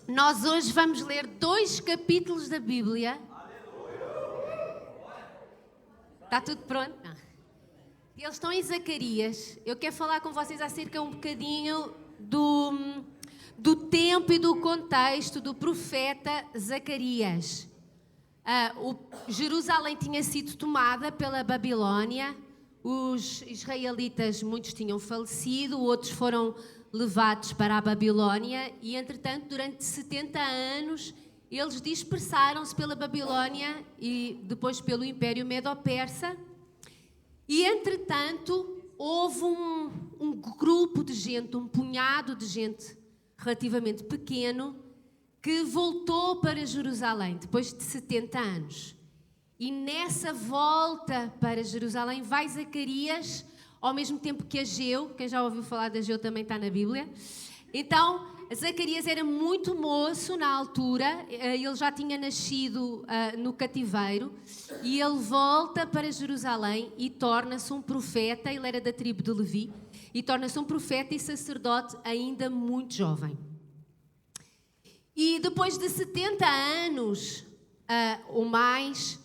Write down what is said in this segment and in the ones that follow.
Nós hoje vamos ler 2 capítulos da Bíblia. Está tudo pronto? Não. Eles estão em Zacarias. Eu quero falar com vocês acerca um bocadinho do tempo e do contexto do profeta Zacarias. Jerusalém tinha sido tomada pela Babilónia. Os israelitas, muitos tinham falecido, outros foram levados para a Babilónia e, entretanto, durante 70 anos, eles dispersaram-se pela Babilónia e depois pelo Império Medo-Persa. E, entretanto, houve um grupo de gente, um punhado de gente relativamente pequeno, que voltou para Jerusalém depois de 70 anos. E nessa volta para Jerusalém vai Zacarias, ao mesmo tempo que Ageu. Quem já ouviu falar de Ageu também está na Bíblia. Então, Zacarias era muito moço na altura, ele já tinha nascido no cativeiro, e ele volta para Jerusalém e torna-se um profeta. Ele era da tribo de Levi, e torna-se um profeta e sacerdote ainda muito jovem. E depois de 70 anos ou mais,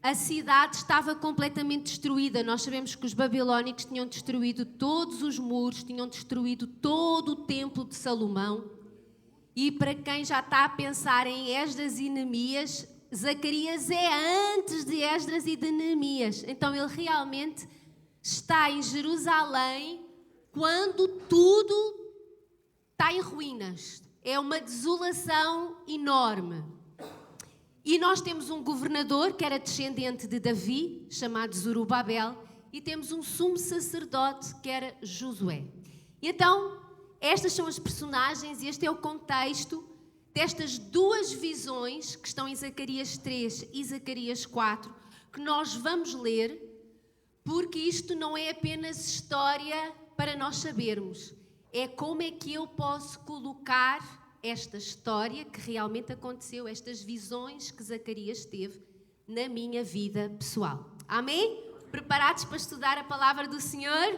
a cidade estava completamente destruída. Nós sabemos que os babilónicos tinham destruído todos os muros, tinham destruído todo o templo de Salomão. E para quem já está a pensar em Esdras e Neemias, Zacarias é antes de Esdras e de Neemias. Então ele realmente está em Jerusalém quando tudo está em ruínas. É uma desolação enorme. E nós temos um governador que era descendente de Davi, chamado Zorobabel, e temos um sumo sacerdote que era Josué. E então, estas são as personagens e este é o contexto destas 2 visões que estão em Zacarias 3 e Zacarias 4, que nós vamos ler, porque isto não é apenas história para nós sabermos. É como é que eu posso colocar esta história que realmente aconteceu, estas visões que Zacarias teve na minha vida pessoal. Amém? Preparados para estudar a palavra do Senhor?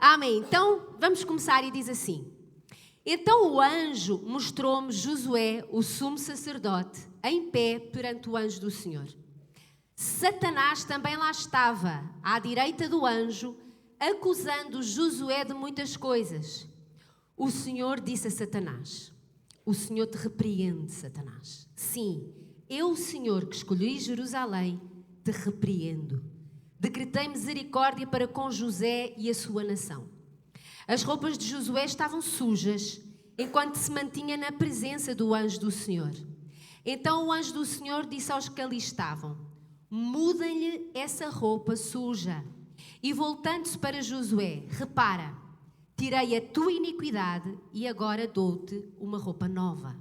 Amém. Então, vamos começar e diz assim: Então o anjo mostrou-me Josué, o sumo sacerdote, em pé perante o anjo do Senhor. Satanás também lá estava, à direita do anjo, acusando Josué de muitas coisas. O Senhor disse a Satanás: O Senhor te repreende, Satanás. Sim, eu, o Senhor, que escolhi Jerusalém, te repreendo. Decretei misericórdia para com José e a sua nação. As roupas de Josué estavam sujas, enquanto se mantinha na presença do anjo do Senhor. Então o anjo do Senhor disse aos que ali estavam: Mudem-lhe essa roupa suja. E voltando-se para Josué, repara, tirei a tua iniquidade e agora dou-te uma roupa nova.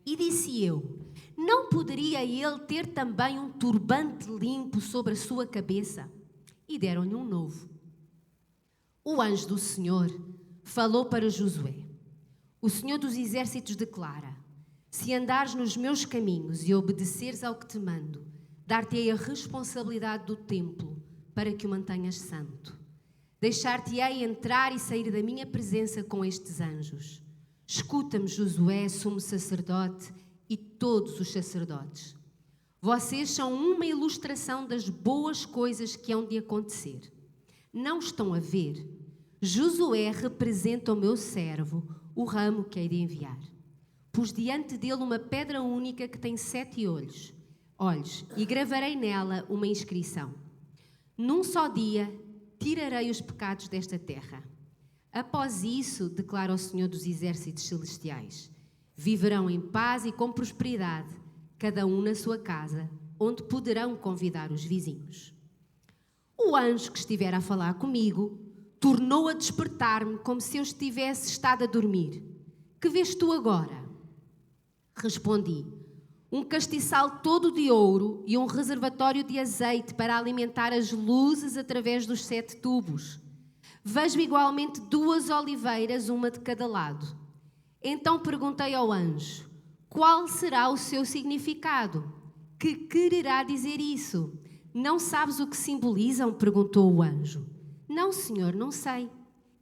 E disse eu: Não poderia ele ter também um turbante limpo sobre a sua cabeça? E deram-lhe um novo. O anjo do Senhor falou para Josué: O Senhor dos exércitos declara: Se andares nos meus caminhos e obedeceres ao que te mando, dar-te-ei a responsabilidade do templo para que o mantenhas santo. Deixar-te-ei entrar e sair da minha presença com estes anjos. Escuta-me, Josué, sumo sacerdote, e todos os sacerdotes. Vocês são uma ilustração das boas coisas que hão de acontecer. Não estão a ver? Josué representa o meu servo, o ramo que hei de enviar. Pus diante dele uma pedra única que tem 7 olhos, e gravarei nela uma inscrição. Num só dia tirarei os pecados desta terra. Após isso, declara o Senhor dos exércitos celestiais, viverão em paz e com prosperidade, cada um na sua casa, onde poderão convidar os vizinhos. O anjo que estivera a falar comigo tornou a despertar-me como se eu estivesse estado a dormir. Que vês tu agora? Respondi: um castiçal todo de ouro e um reservatório de azeite para alimentar as luzes através dos 7 tubos. Vejo igualmente 2 oliveiras, uma de cada lado. Então perguntei ao anjo: qual será o seu significado? Que quererá dizer isso? Não sabes o que simbolizam? Perguntou o anjo. Não, senhor, não sei.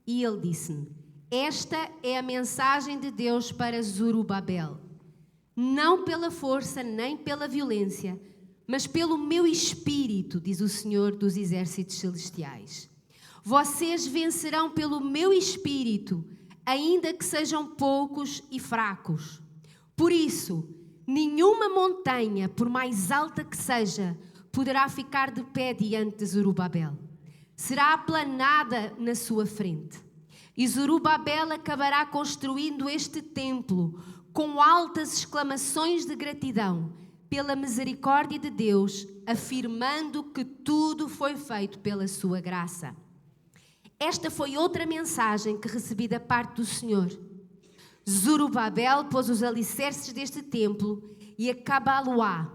E ele disse-me: esta é a mensagem de Deus para Zorobabel, não pela força nem pela violência, mas pelo meu espírito, diz o Senhor dos exércitos celestiais. Vocês vencerão pelo meu espírito, ainda que sejam poucos e fracos. Por isso, nenhuma montanha, por mais alta que seja, poderá ficar de pé diante de Zorobabel. Será aplanada na sua frente. E Zorobabel acabará construindo este templo com altas exclamações de gratidão pela misericórdia de Deus, afirmando que tudo foi feito pela sua graça. Esta foi outra mensagem que recebi da parte do Senhor. Zorobabel pôs os alicerces deste templo e acabá-lo-á.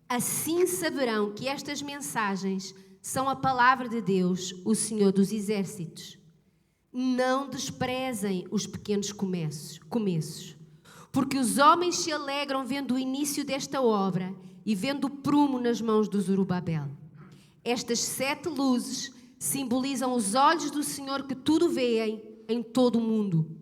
Assim saberão que estas mensagens são a palavra de Deus, o Senhor dos exércitos. Não desprezem os pequenos começos, porque os homens se alegram vendo o início desta obra e vendo o prumo nas mãos do Zorobabel. Estas 7 luzes simbolizam os olhos do Senhor que tudo veem em todo o mundo.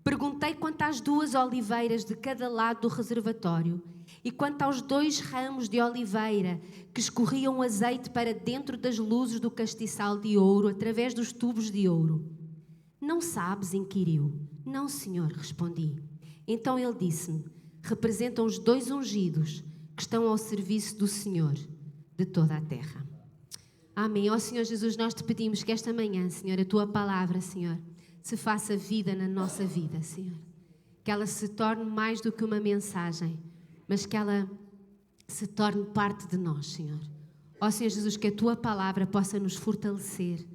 Perguntei quanto às 2 oliveiras de cada lado do reservatório e quanto aos 2 ramos de oliveira que escorriam azeite para dentro das luzes do castiçal de ouro através dos tubos de ouro. Não sabes? Inquiriu. Não, Senhor, respondi. Então ele disse-me: representam os 2 ungidos que estão ao serviço do Senhor de toda a terra. Amém. Ó Senhor Jesus, nós te pedimos que esta manhã, Senhor, a tua palavra, Senhor, se faça vida na nossa vida, Senhor. Que ela se torne mais do que uma mensagem, mas que ela se torne parte de nós, Senhor. Ó Senhor Jesus, que a tua palavra possa nos fortalecer,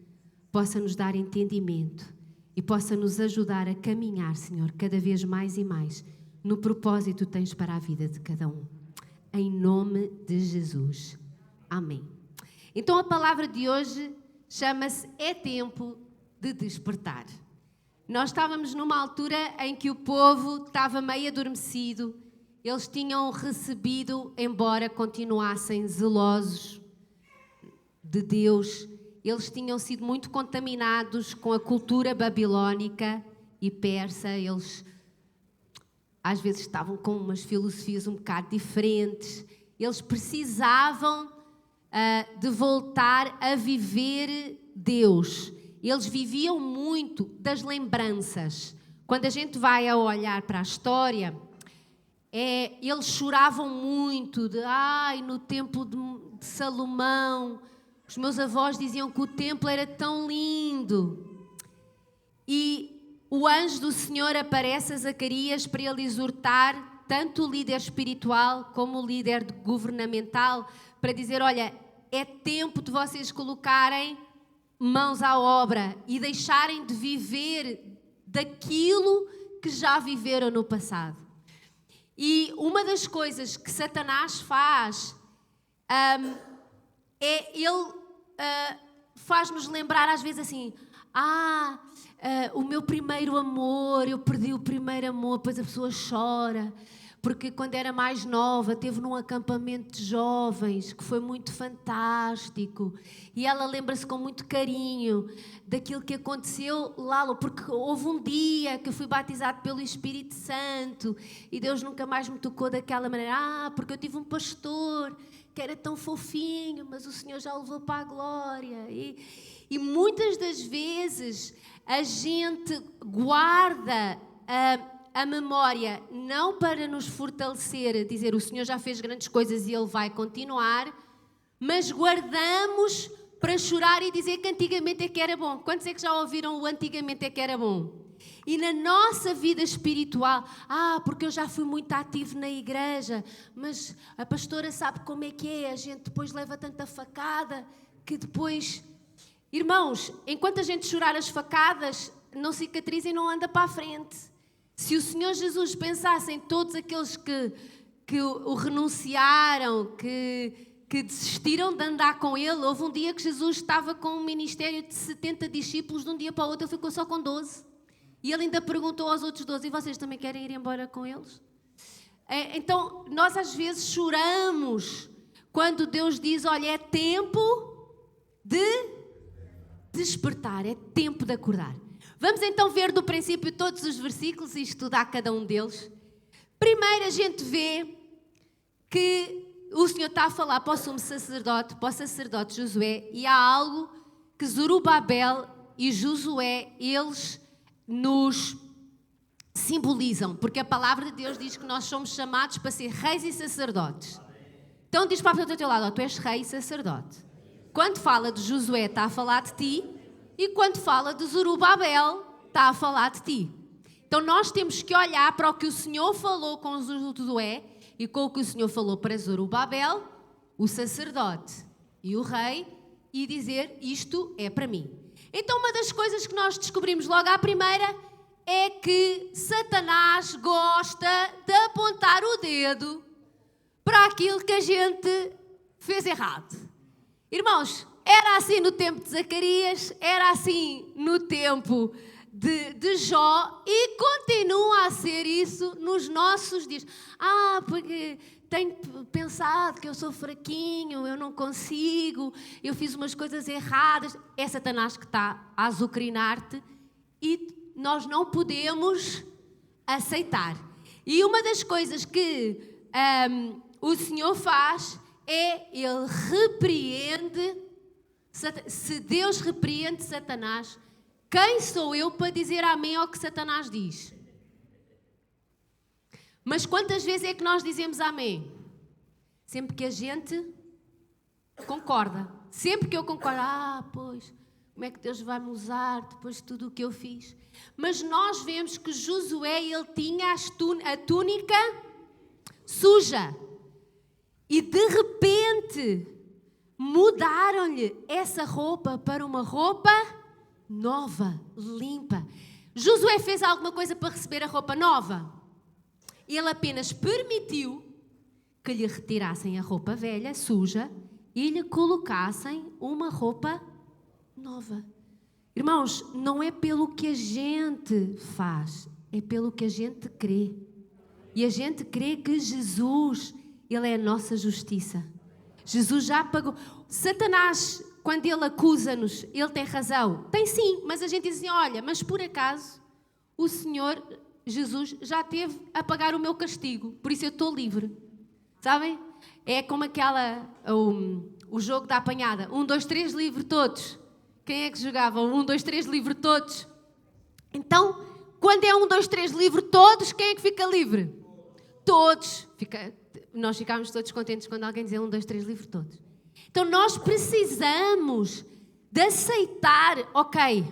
possa nos dar entendimento e possa nos ajudar a caminhar, Senhor, cada vez mais e mais no propósito que tens para a vida de cada um. Em nome de Jesus. Amém. Então a palavra de hoje chama-se É Tempo de Despertar. Nós estávamos numa altura em que o povo estava meio adormecido. Eles tinham recebido, embora continuassem zelosos de Deus, eles tinham sido muito contaminados com a cultura babilónica e persa. Eles às vezes estavam com umas filosofias um bocado diferentes. Eles precisavam de voltar a viver Deus. Eles viviam muito das lembranças. Quando a gente vai a olhar para a história, eles choravam muito no templo de Salomão. Os meus avós diziam que o templo era tão lindo. E o anjo do Senhor aparece a Zacarias para ele exortar tanto o líder espiritual como o líder governamental, para dizer: olha, é tempo de vocês colocarem mãos à obra e deixarem de viver daquilo que já viveram no passado. E uma das coisas que Satanás faz ele faz-nos lembrar às vezes assim: o meu primeiro amor, eu perdi o primeiro amor. Depois a pessoa chora, porque quando era mais nova teve num acampamento de jovens que foi muito fantástico e ela lembra-se com muito carinho daquilo que aconteceu lá, porque houve um dia que eu fui batizado pelo Espírito Santo e Deus nunca mais me tocou daquela maneira. Porque eu tive um pastor que era tão fofinho, mas o Senhor já o levou para a glória. E muitas das vezes a gente guarda a memória não para nos fortalecer, dizer: o Senhor já fez grandes coisas e Ele vai continuar, mas guardamos para chorar e dizer que antigamente é que era bom. Quantos é que já ouviram o antigamente é que era bom? E na nossa vida espiritual, porque eu já fui muito ativo na igreja, mas a pastora sabe como é que é, a gente depois leva tanta facada que depois... Irmãos, enquanto a gente chorar as facadas, não cicatriza e não anda para a frente. Se o Senhor Jesus pensasse em todos aqueles que o renunciaram, que desistiram de andar com Ele, houve um dia que Jesus estava com um ministério de 70 discípulos, de um dia para o outro Ele ficou só com 12. E Ele ainda perguntou aos outros 12, e vocês também querem ir embora com eles? Então, nós às vezes choramos quando Deus diz: olha, é tempo de despertar, é tempo de acordar. Vamos então ver do princípio todos os versículos e estudar cada um deles. Primeiro a gente vê que o Senhor está a falar para o sumo sacerdote, para o sacerdote Josué, e há algo que Zorobabel e Josué, eles nos simbolizam, porque a palavra de Deus diz que nós somos chamados para ser reis e sacerdotes. Então diz para a pessoa do teu lado, tu és rei e sacerdote. Quando fala de Josué, está a falar de ti, e quando fala de Zorobabel, está a falar de ti. Então nós temos que olhar para o que o Senhor falou com Josué e com o que o Senhor falou para Zorobabel, o sacerdote e o rei, e dizer, isto é para mim. Então uma das coisas que nós descobrimos logo à primeira é que Satanás gosta de apontar o dedo para aquilo que a gente fez errado. Irmãos, era assim no tempo de Zacarias, era assim no tempo de Jó e continua a ser isso nos nossos dias. Porque tenho pensado que eu sou fraquinho, eu não consigo, eu fiz umas coisas erradas. É Satanás que está a azucrinar-te e nós não podemos aceitar. E uma das coisas que o Senhor faz é, Ele repreende. Se Deus repreende Satanás, quem sou eu para dizer amém ao que Satanás diz? Mas quantas vezes é que nós dizemos amém? Sempre que a gente concorda. Sempre que eu concordo, pois, como é que Deus vai me usar depois de tudo o que eu fiz? Mas nós vemos que Josué, ele tinha a túnica suja. E de repente mudaram-lhe essa roupa para uma roupa nova, limpa. Josué fez alguma coisa para receber a roupa nova? Ele apenas permitiu que lhe retirassem a roupa velha, suja, e lhe colocassem uma roupa nova. Irmãos, não é pelo que a gente faz, é pelo que a gente crê. E a gente crê que Jesus, Ele é a nossa justiça. Jesus já pagou. Satanás, quando ele acusa-nos, ele tem razão. Tem sim, mas a gente diz assim, olha, mas por acaso o Senhor Jesus já teve a pagar o meu castigo, por isso eu estou livre. Sabem? É como o jogo da apanhada. 1, 2, 3, livre todos. Quem é que jogava? 1, 2, 3, livre todos. Então, quando é 1, 2, 3, livre todos, quem é que fica livre? Todos. Nós ficámos todos contentes quando alguém dizia 1, 2, 3, livre todos. Então nós precisamos de aceitar, ok,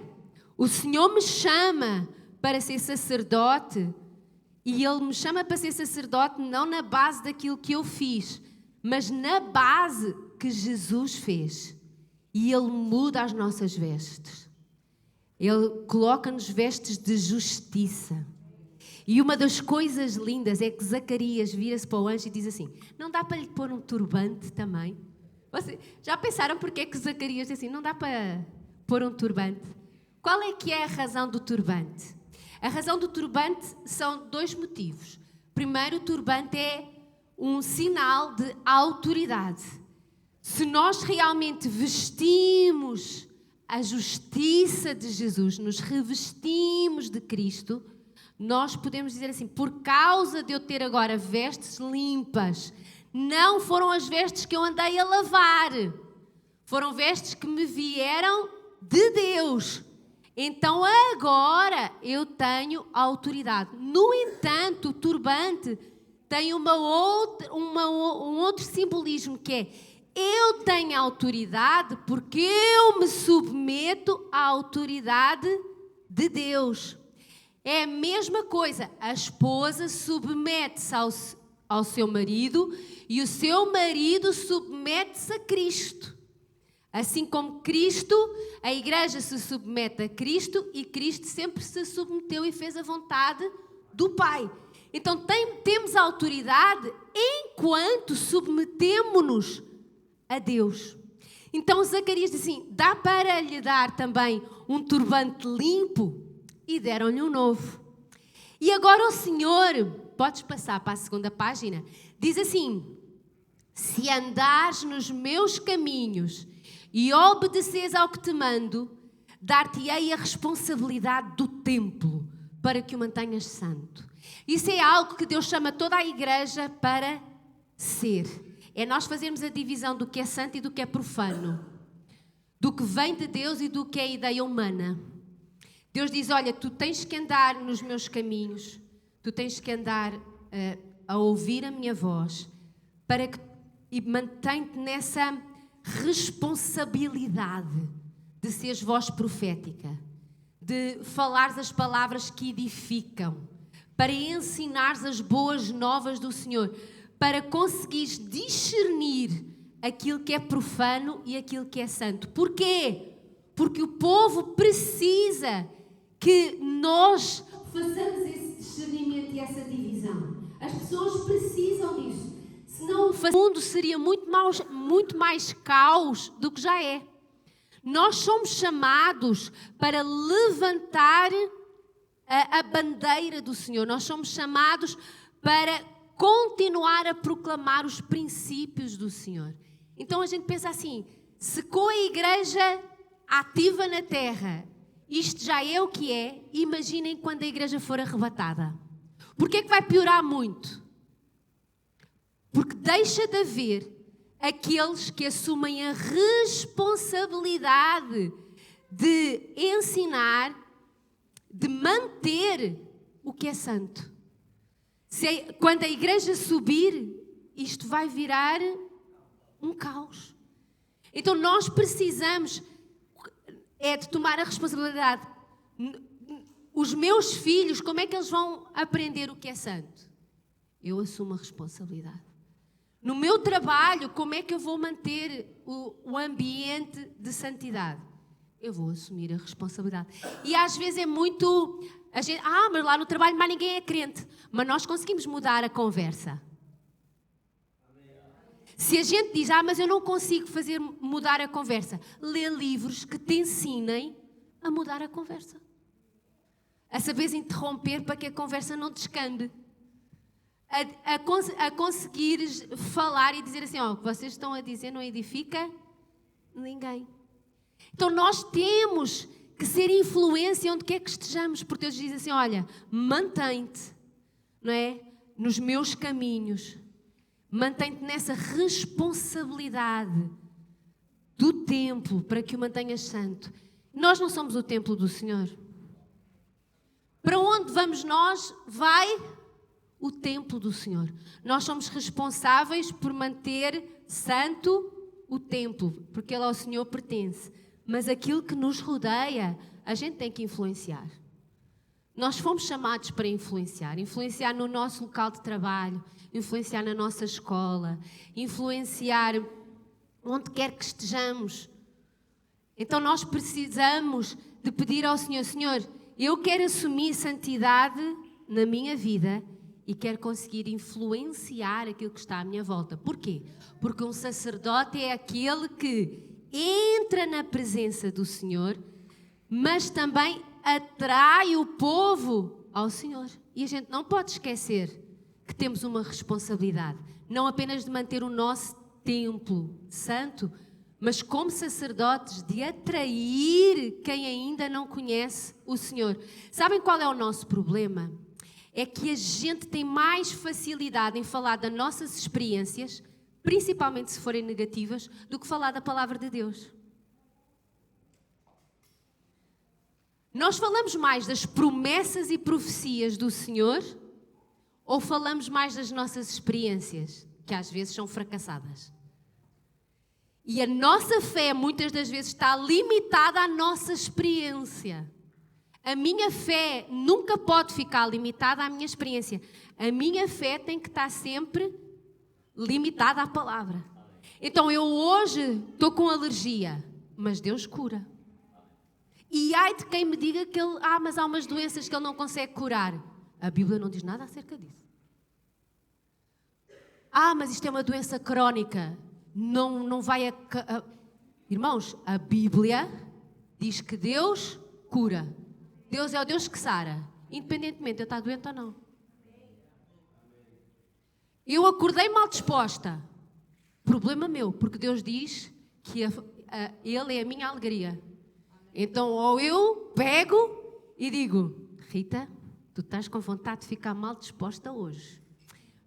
o Senhor me chama para ser sacerdote e Ele me chama para ser sacerdote não na base daquilo que eu fiz, mas na base que Jesus fez. E Ele muda as nossas vestes. Ele coloca-nos vestes de justiça. E uma das coisas lindas é que Zacarias vira-se para o anjo e diz assim, não dá para lhe pôr um turbante também? Vocês já pensaram porque é que Zacarias diz assim, não dá para pôr um turbante? Qual é que é a razão do turbante? A razão do turbante são 2 motivos. Primeiro, o turbante é um sinal de autoridade. Se nós realmente vestimos a justiça de Jesus, nos revestimos de Cristo, nós podemos dizer assim, por causa de eu ter agora vestes limpas, não foram as vestes que eu andei a lavar, foram vestes que me vieram de Deus. Então agora eu tenho autoridade. No entanto, o turbante tem um outro simbolismo que é, eu tenho autoridade porque eu me submeto à autoridade de Deus. É a mesma coisa, a esposa submete-se ao seu marido e o seu marido submete-se a Cristo. Assim como Cristo, a igreja se submete a Cristo e Cristo sempre se submeteu e fez a vontade do Pai. Então temos autoridade enquanto submetemo-nos a Deus. Então Zacarias diz assim, dá para lhe dar também um turbante limpo? E deram-lhe um novo. E agora o Senhor, podes passar para a segunda página, diz assim, se andares nos meus caminhos e obedeceres ao que te mando, dar-te-ei a responsabilidade do templo para que o mantenhas santo. Isso é algo que Deus chama toda a igreja para ser. É nós fazermos a divisão do que é santo e do que é profano. Do que vem de Deus e do que é ideia humana. Deus diz, olha, tu tens que andar nos meus caminhos, tu tens que andar a ouvir a minha voz, e mantém-te nessa responsabilidade de seres voz profética, de falares as palavras que edificam, para ensinares as boas novas do Senhor, para conseguires discernir aquilo que é profano e aquilo que é santo. Porquê? Porque o povo precisa que nós façamos esse discernimento e essa divisão. As pessoas precisam disso. Senão o mundo seria muito mais caos do que já é. Nós somos chamados para levantar a bandeira do Senhor. Nós somos chamados para continuar a proclamar os princípios do Senhor. Então a gente pensa assim, se com a igreja ativa na terra, isto já é o que é, imaginem quando a igreja for arrebatada. Porquê é que vai piorar muito? Porque deixa de haver aqueles que assumem a responsabilidade de ensinar, de manter o que é santo. Quando a igreja subir, isto vai virar um caos. Então nós precisamos de tomar a responsabilidade. Os meus filhos, como é que eles vão aprender o que é santo? Eu assumo a responsabilidade. No meu trabalho, como é que eu vou manter o ambiente de santidade? Eu vou assumir a responsabilidade. E às vezes é muito... mas lá no trabalho mais ninguém é crente. Mas nós conseguimos mudar a conversa. Se a gente diz, mas eu não consigo mudar a conversa, lê livros que te ensinem a mudar a conversa. A saberes interromper para que a conversa não descambe. A conseguires falar e dizer assim, o que vocês estão a dizer não edifica ninguém. Então nós temos que ser influência onde quer que estejamos, porque Deus diz assim, olha, mantém-te, não é? Nos meus caminhos, mantém-te nessa responsabilidade do templo para que o mantenhas santo. Nós não somos o templo do Senhor. Para onde vamos nós, vai o templo do Senhor. Nós somos responsáveis por manter santo o templo, porque ele ao Senhor pertence. Mas aquilo que nos rodeia, a gente tem que influenciar. Nós fomos chamados para influenciar no nosso local de trabalho, influenciar na nossa escola, influenciar onde quer que estejamos. Então nós precisamos de pedir ao Senhor, Senhor, eu quero assumir santidade na minha vida e quero conseguir influenciar aquilo que está à minha volta. Porquê? Porque um sacerdote é aquele que entra na presença do Senhor, mas também atrai o povo ao Senhor. E a gente não pode esquecer que temos uma responsabilidade, não apenas de manter o nosso templo santo, mas como sacerdotes de atrair quem ainda não conhece o Senhor. Sabem qual é o nosso problema? É que a gente tem mais facilidade em falar das nossas experiências, principalmente se forem negativas, do que falar da palavra de Deus. Nós falamos mais das promessas e profecias do Senhor ou falamos mais das nossas experiências, que às vezes são fracassadas? E a nossa fé muitas das vezes está limitada à nossa experiência. A minha fé nunca pode ficar limitada à minha experiência. A minha fé tem que estar sempre limitada à palavra. Então eu hoje estou com alergia, mas Deus cura. E ai de quem me diga que mas há umas doenças que ele não consegue curar. A Bíblia não diz nada acerca disso. Mas isto é uma doença crónica. Não vai Irmãos, a Bíblia diz que Deus cura. Deus é o Deus que sara, independentemente de eu estar doente ou não. Eu acordei mal disposta. Problema meu, porque Deus diz que Ele é a minha alegria. Então, ou eu pego e digo, Rita, Tu estás com vontade de ficar mal disposta hoje.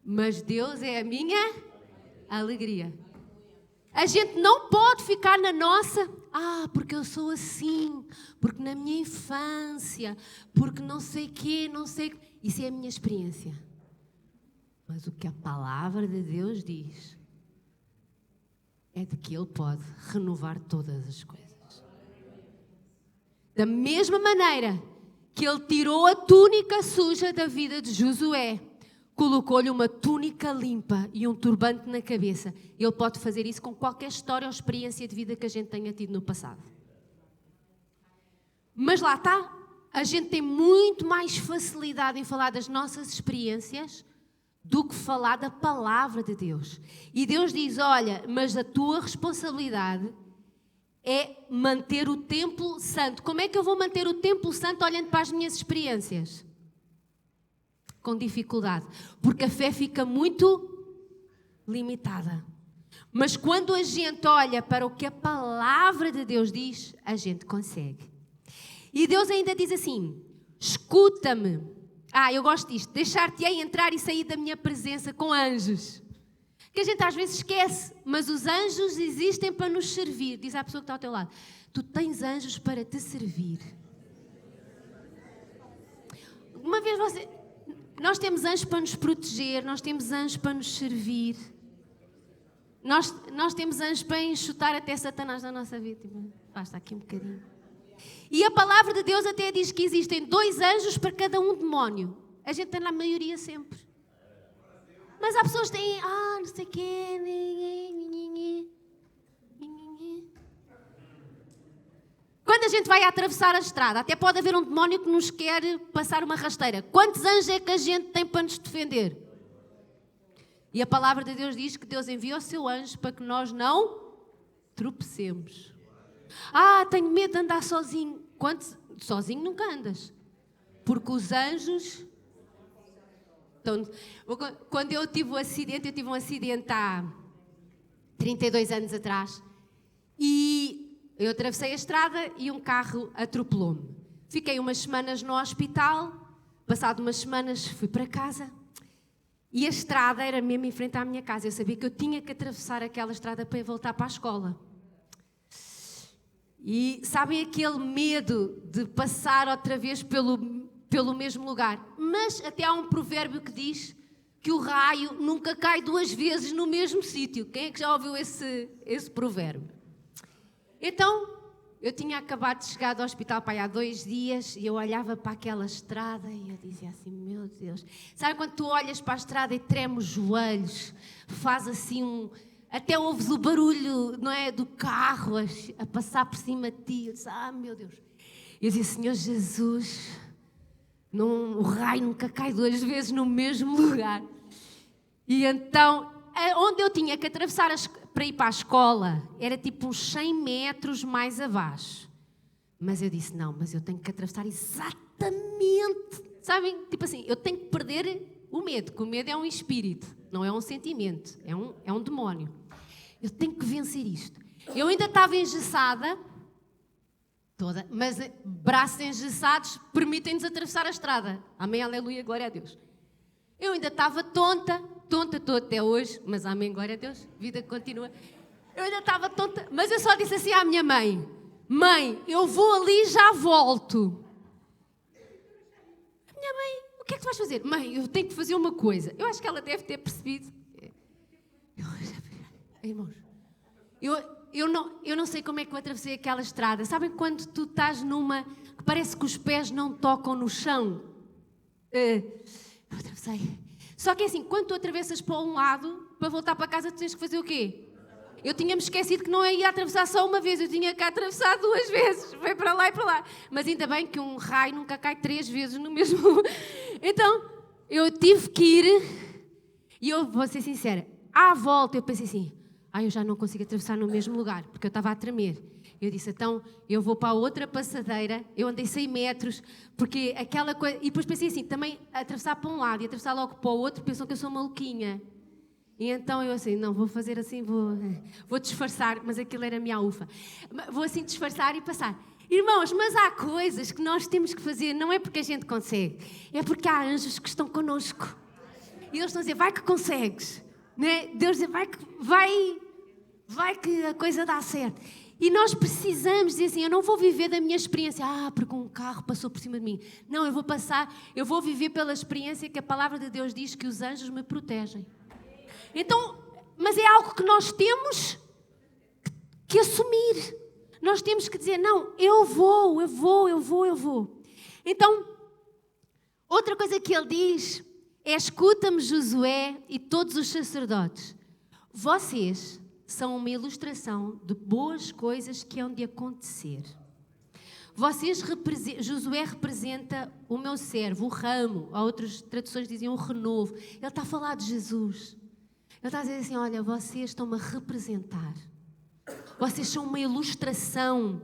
Mas Deus é a minha alegria. A gente não pode ficar na nossa... porque eu sou assim, porque na minha infância, porque não sei quê, não sei... Isso é a minha experiência. Mas o que a palavra de Deus diz é de que Ele pode renovar todas as coisas. Da mesma maneira que Ele tirou a túnica suja da vida de Josué, colocou-lhe uma túnica limpa e um turbante na cabeça. Ele pode fazer isso com qualquer história ou experiência de vida que a gente tenha tido no passado. Mas lá está, a gente tem muito mais facilidade em falar das nossas experiências do que falar da palavra de Deus. E Deus diz, olha, mas a tua responsabilidade é manter o templo santo. Como é que eu vou manter o templo santo olhando para as minhas experiências? Com dificuldade, porque a fé fica muito limitada. Mas quando a gente olha para o que a palavra de Deus diz, a gente consegue. E Deus ainda diz assim, escuta-me. Eu gosto disto, deixar-te-ei entrar e sair da minha presença com anjos. Que a gente às vezes esquece, mas os anjos existem para nos servir. Diz à pessoa que está ao teu lado, tu tens anjos para te servir. Uma vez nós temos anjos para nos proteger, nós temos anjos para nos servir. Nós temos anjos para enxutar até Satanás na nossa vida. Basta aqui um bocadinho. E a palavra de Deus até diz que existem 2 anjos para cada um demónio. A gente tem na maioria sempre. Mas há pessoas que têm, não sei o quê. Quando a gente vai atravessar a estrada, até pode haver um demónio que nos quer passar uma rasteira. Quantos anjos é que a gente tem para nos defender? E a palavra de Deus diz que Deus envia o seu anjo para que nós não tropecemos. Tenho medo de andar sozinho. Sozinho nunca andas. Porque os anjos... Então, quando eu tive um acidente há 32 anos atrás. E eu atravessei a estrada e um carro atropelou-me. Fiquei umas semanas no hospital. Passado umas semanas fui para casa. E a estrada era mesmo em frente à minha casa. Eu sabia que eu tinha que atravessar aquela estrada para ir voltar para a escola. E sabem aquele medo de passar outra vez pelo mesmo lugar? Mas até há um provérbio que diz que o raio nunca cai 2 vezes no mesmo sítio. Quem é que já ouviu esse provérbio? Então, eu tinha acabado de chegar do hospital há 2 dias e eu olhava para aquela estrada e eu dizia assim, meu Deus. Sabe quando tu olhas para a estrada e treme os joelhos, faz assim até ouves o barulho, não é, do carro a passar por cima de ti. Eu disse, meu Deus. Eu dizia, Senhor Jesus, o raio nunca cai 2 vezes no mesmo lugar. E então, onde eu tinha que atravessar para ir para a escola, era tipo uns 100 metros mais abaixo. Mas eu disse, não, mas eu tenho que atravessar exatamente. Sabem? Tipo assim, eu tenho que perder o medo, porque o medo é um espírito, não é um sentimento, é um demónio. Eu tenho que vencer isto. Eu ainda estava engessada, toda, mas braços engessados permitem-nos atravessar a estrada. Amém, aleluia, glória a Deus. Eu ainda estava tonta estou até hoje, mas amém, glória a Deus, vida continua. Eu ainda estava tonta, mas eu só disse assim à minha mãe, mãe, eu vou ali e já volto. A minha mãe, o que é que tu vais fazer? Mãe, eu tenho que fazer uma coisa. Eu acho que ela deve ter percebido. Irmãos, eu não sei como é que eu atravessei aquela estrada. Sabem quando tu estás numa que parece que os pés não tocam no chão? Eu atravessei. Só que é assim, quando tu atravessas para um lado, para voltar para casa, tu tens que fazer o quê? Eu tinha-me esquecido que não ia atravessar só uma vez, eu tinha que atravessar 2 vezes. Foi para lá e para lá. Mas ainda bem que um raio nunca cai 3 vezes no mesmo... Então, eu tive que ir, e eu vou ser sincera, à volta eu pensei assim, eu já não consigo atravessar no mesmo lugar, porque eu estava a tremer. Eu disse, então, eu vou para a outra passadeira, eu andei 100 metros, porque aquela coisa... E depois pensei assim, também atravessar para um lado e atravessar logo para o outro, pensam que eu sou maluquinha. E então eu assim, não, vou fazer assim, vou disfarçar, mas aquilo era a minha ufa. Vou assim disfarçar e passar. Irmãos, mas há coisas que nós temos que fazer, não é porque a gente consegue, é porque há anjos que estão connosco. E eles estão a dizer, vai que consegues. Né? Deus diz, vai que a coisa dá certo. E nós precisamos dizer assim, eu não vou viver da minha experiência, porque um carro passou por cima de mim. Não, eu vou viver pela experiência que a palavra de Deus diz que os anjos me protegem. Então, mas é algo que nós temos que assumir. Nós temos que dizer, não, eu vou. Então, outra coisa que ele diz é, escuta-me Josué e todos os sacerdotes. Vocês são uma ilustração de boas coisas que hão de acontecer. Josué representa o meu servo, o ramo. Há outras traduções que diziam o renovo. Ele está a falar de Jesus. Ele está a dizer assim, olha, vocês estão-me a representar. Vocês são uma ilustração.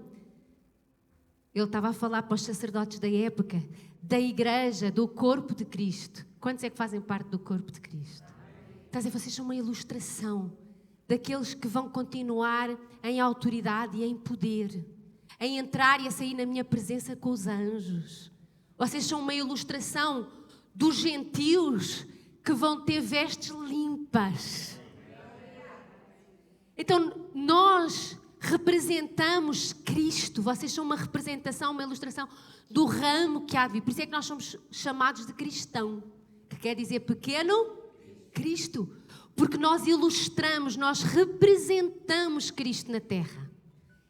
Ele estava a falar para os sacerdotes da época, da igreja, do corpo de Cristo. Quantos é que fazem parte do corpo de Cristo? Está a dizer, vocês são uma ilustração daqueles que vão continuar em autoridade e em poder, em entrar e a sair na minha presença com os anjos. Vocês são uma ilustração dos gentios que vão ter vestes limpas. Então, nós representamos Cristo. Vocês são uma representação, uma ilustração do ramo que há de vir. Por isso é que nós somos chamados de cristão, que quer dizer pequeno Cristo. Porque nós ilustramos, nós representamos Cristo na terra.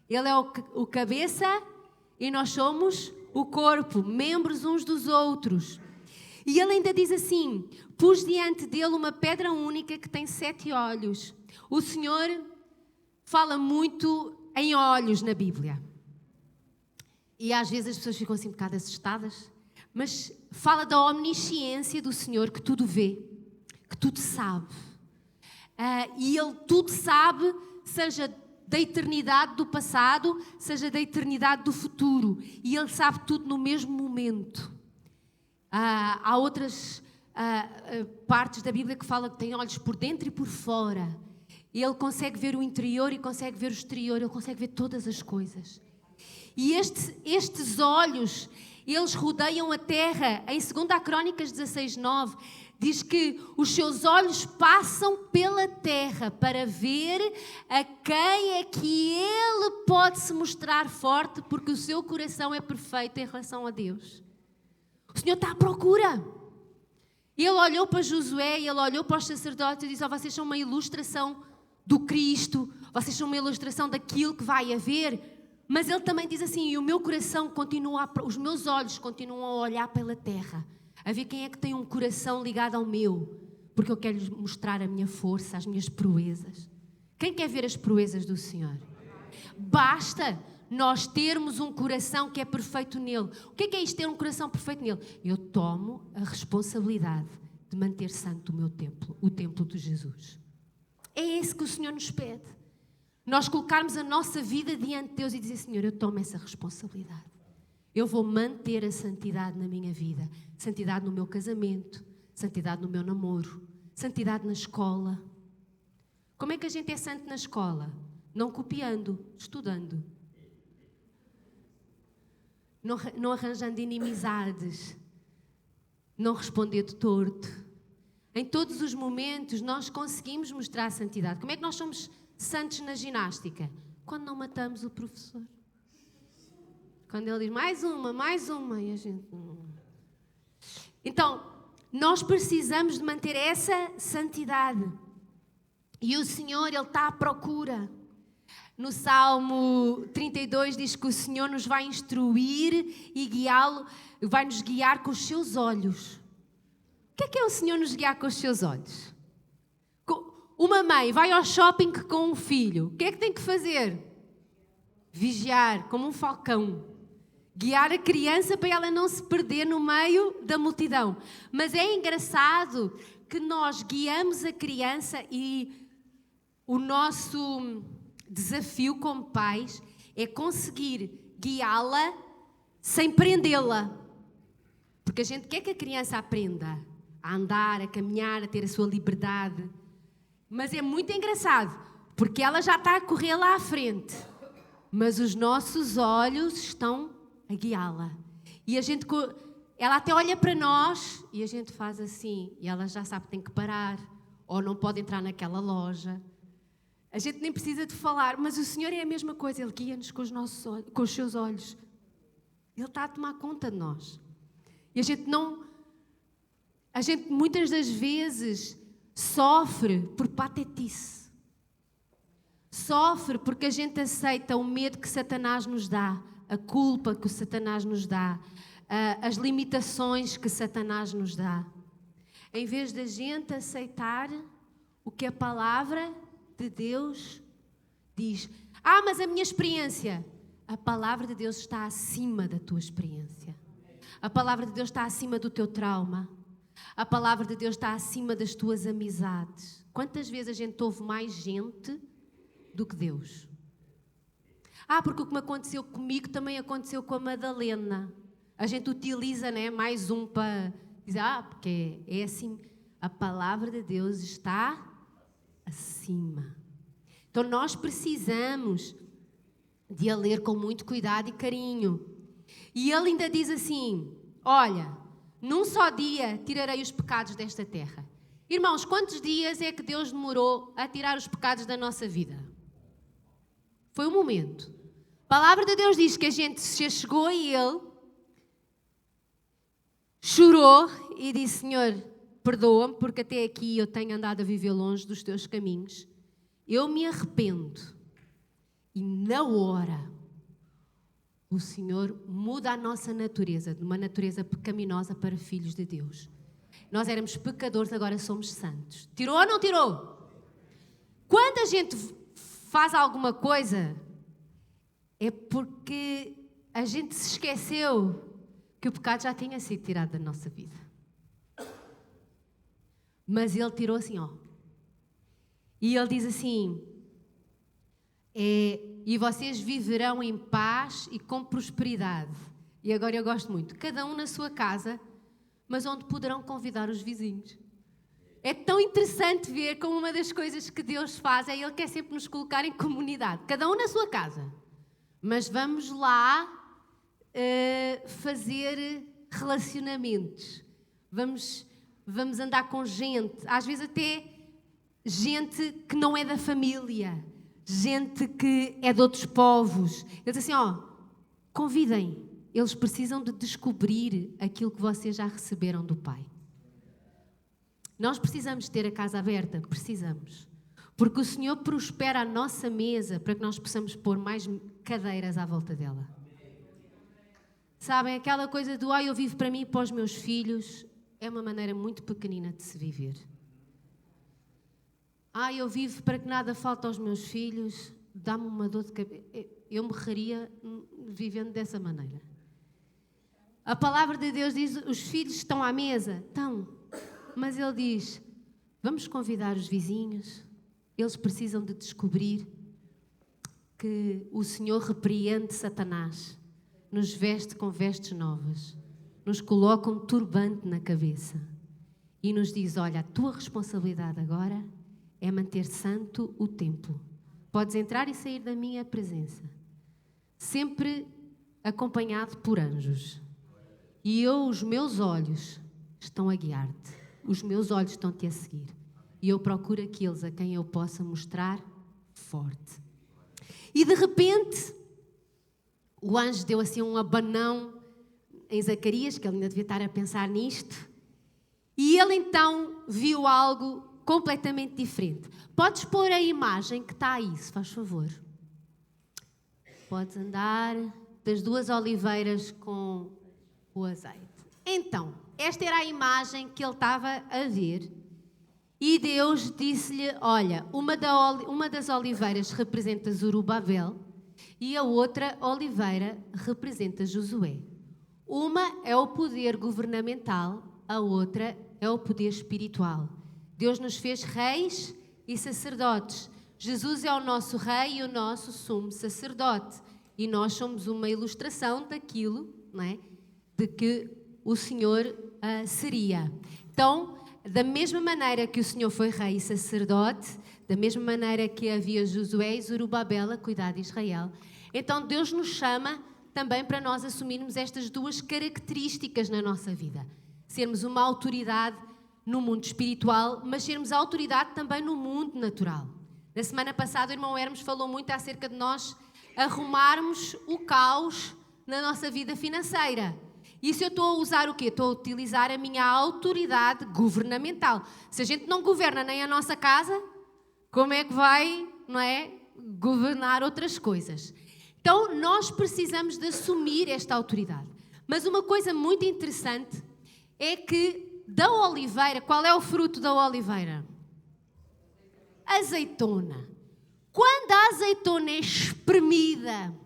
Ele é o cabeça e nós somos o corpo, membros uns dos outros. E ele ainda diz assim, pus diante dele uma pedra única que tem 7 olhos. O Senhor fala muito em olhos na Bíblia. E às vezes as pessoas ficam assim um bocado assustadas, mas fala da omnisciência do Senhor, que tudo vê, que tudo sabe. E Ele tudo sabe, seja da eternidade do passado, seja da eternidade do futuro. E Ele sabe tudo no mesmo momento. Há outras partes da Bíblia que falam que tem olhos por dentro e por fora. Ele consegue ver o interior e consegue ver o exterior. Ele consegue ver todas as coisas. E estes olhos, eles rodeiam a terra. Em 2 Crônicas 16:9, diz que os seus olhos passam pela terra para ver a quem é que ele pode se mostrar forte, porque o seu coração é perfeito em relação a Deus. O Senhor está à procura. Ele olhou para Josué, ele olhou para os sacerdotes e disse, vocês são uma ilustração do Cristo, vocês são uma ilustração daquilo que vai haver. Mas ele também diz assim, e o meu coração continua, os meus olhos continuam a olhar pela terra, a ver quem é que tem um coração ligado ao meu, porque eu quero lhes mostrar a minha força, as minhas proezas. Quem quer ver as proezas do Senhor? Basta nós termos um coração que é perfeito nele. O que é isto, ter um coração perfeito nele? Eu tomo a responsabilidade de manter santo o meu templo, o templo de Jesus. É esse que o Senhor nos pede. Nós colocarmos a nossa vida diante de Deus e dizer, Senhor, eu tomo essa responsabilidade. Eu vou manter a santidade na minha vida. Santidade no meu casamento, santidade no meu namoro, santidade na escola. Como é que a gente é santo na escola? Não copiando, estudando. Não arranjando inimizades. Não responder de torto. Em todos os momentos nós conseguimos mostrar a santidade. Como é que nós somos santos na ginástica? Quando não matamos o professor. Quando ele diz mais uma, e a gente... Então, nós precisamos de manter essa santidade. E o Senhor, Ele está à procura. No Salmo 32 diz que o Senhor nos vai instruir e guiá-lo, vai nos guiar com os seus olhos. O que é o Senhor nos guiar com os seus olhos? Uma mãe vai ao shopping com um filho. O que é que tem que fazer? Vigiar, como um falcão. Guiar a criança para ela não se perder no meio da multidão. Mas é engraçado que nós guiamos a criança e o nosso desafio como pais é conseguir guiá-la sem prendê-la. Porque a gente quer que a criança aprenda a andar, a caminhar, a ter a sua liberdade. Mas é muito engraçado, porque ela já está a correr lá à frente. mas os nossos olhos estão a guiá-la. E ela até olha para nós e a gente faz assim, e ela já sabe que tem que parar, ou não pode entrar naquela loja. A gente nem precisa de falar, mas o Senhor é a mesma coisa, Ele guia-nos com os seus olhos. Ele está a tomar conta de nós. E a gente muitas das vezes sofre por patetice. Sofre porque a gente aceita o medo que Satanás nos dá, a culpa que o Satanás nos dá, as limitações que Satanás nos dá. Em vez da gente aceitar o que a palavra de Deus diz. Mas a minha experiência. A palavra de Deus está acima da tua experiência. A palavra de Deus está acima do teu trauma. A palavra de Deus está acima das tuas amizades. Quantas vezes a gente ouve mais gente do que Deus? Porque o que me aconteceu comigo também aconteceu com a Madalena. A gente utiliza, né, mais um para dizer, porque é assim. A palavra de Deus está acima. Então nós precisamos de a ler com muito cuidado e carinho. E ele ainda diz assim, olha, num só dia tirarei os pecados desta terra. Irmãos, quantos dias é que Deus demorou a tirar os pecados da nossa vida? Foi um momento. A palavra de Deus diz que a gente se chegou a Ele, chorou e disse, Senhor, perdoa-me porque até aqui eu tenho andado a viver longe dos teus caminhos. Eu me arrependo. E na hora, o Senhor muda a nossa natureza, de uma natureza pecaminosa para filhos de Deus. Nós éramos pecadores, agora somos santos. Tirou ou não tirou? Quando a gente faz alguma coisa, é porque a gente se esqueceu que o pecado já tinha sido tirado da nossa vida. Mas Ele tirou assim, E Ele diz assim, e vocês viverão em paz e com prosperidade. E agora eu gosto muito. Cada um na sua casa, mas onde poderão convidar os vizinhos. É tão interessante ver como uma das coisas que Deus faz é Ele quer sempre nos colocar em comunidade. Cada um na sua casa. Mas vamos lá fazer relacionamentos. Vamos andar com gente. Às vezes até gente que não é da família. Gente que é de outros povos. Ele diz assim, convidem. Eles precisam de descobrir aquilo que vocês já receberam do Pai. Nós precisamos ter a casa aberta. Precisamos. Porque o Senhor prospera a nossa mesa para que nós possamos pôr mais cadeiras à volta dela. Sabem, aquela coisa do eu vivo para mim e para os meus filhos é uma maneira muito pequenina de se viver. Eu vivo para que nada falte aos meus filhos, dá-me uma dor de cabeça. Eu morreria vivendo dessa maneira. A palavra de Deus diz, os filhos estão à mesa. Estão. Mas Ele diz, vamos convidar os vizinhos. Eles precisam de descobrir que o Senhor repreende Satanás, nos veste com vestes novas, nos coloca um turbante na cabeça e nos diz, olha, a tua responsabilidade agora é manter santo o templo. Podes entrar e sair da minha presença, sempre acompanhado por anjos. E os meus olhos estão a guiar-te. Os meus olhos estão-te a seguir. E eu procuro aqueles a quem eu possa mostrar forte. E de repente, o anjo deu assim um abanão em Zacarias, que ele ainda devia estar a pensar nisto. E ele então viu algo completamente diferente. Podes pôr a imagem que está aí, se faz favor. Podes andar das duas oliveiras com o azeite. Então, esta era a imagem que ele estava a ver. E Deus disse-lhe, olha, uma das oliveiras representa Zorobabel e a outra oliveira representa Josué. Uma é o poder governamental, a outra é o poder espiritual. Deus nos fez reis e sacerdotes. Jesus é o nosso rei e o nosso sumo sacerdote. E nós somos uma ilustração daquilo, não é? De que o Senhor seria. Então, da mesma maneira que o Senhor foi rei e sacerdote, da mesma maneira que havia Josué e Zorobabel a cuidar de Israel, Então Deus nos chama também para nós assumirmos estas duas características na nossa vida. Sermos uma autoridade no mundo espiritual, mas sermos autoridade também no mundo natural. Na semana passada o irmão Hermes falou muito acerca de nós arrumarmos o caos na nossa vida financeira. Isso eu estou a usar o quê? Estou a utilizar a minha autoridade governamental. Se a gente não governa nem a nossa casa, como é que vai, não é, governar outras coisas? Então, nós precisamos de assumir esta autoridade. Mas uma coisa muito interessante é que da oliveira, qual é o fruto da oliveira? Azeitona. Quando a azeitona é espremida,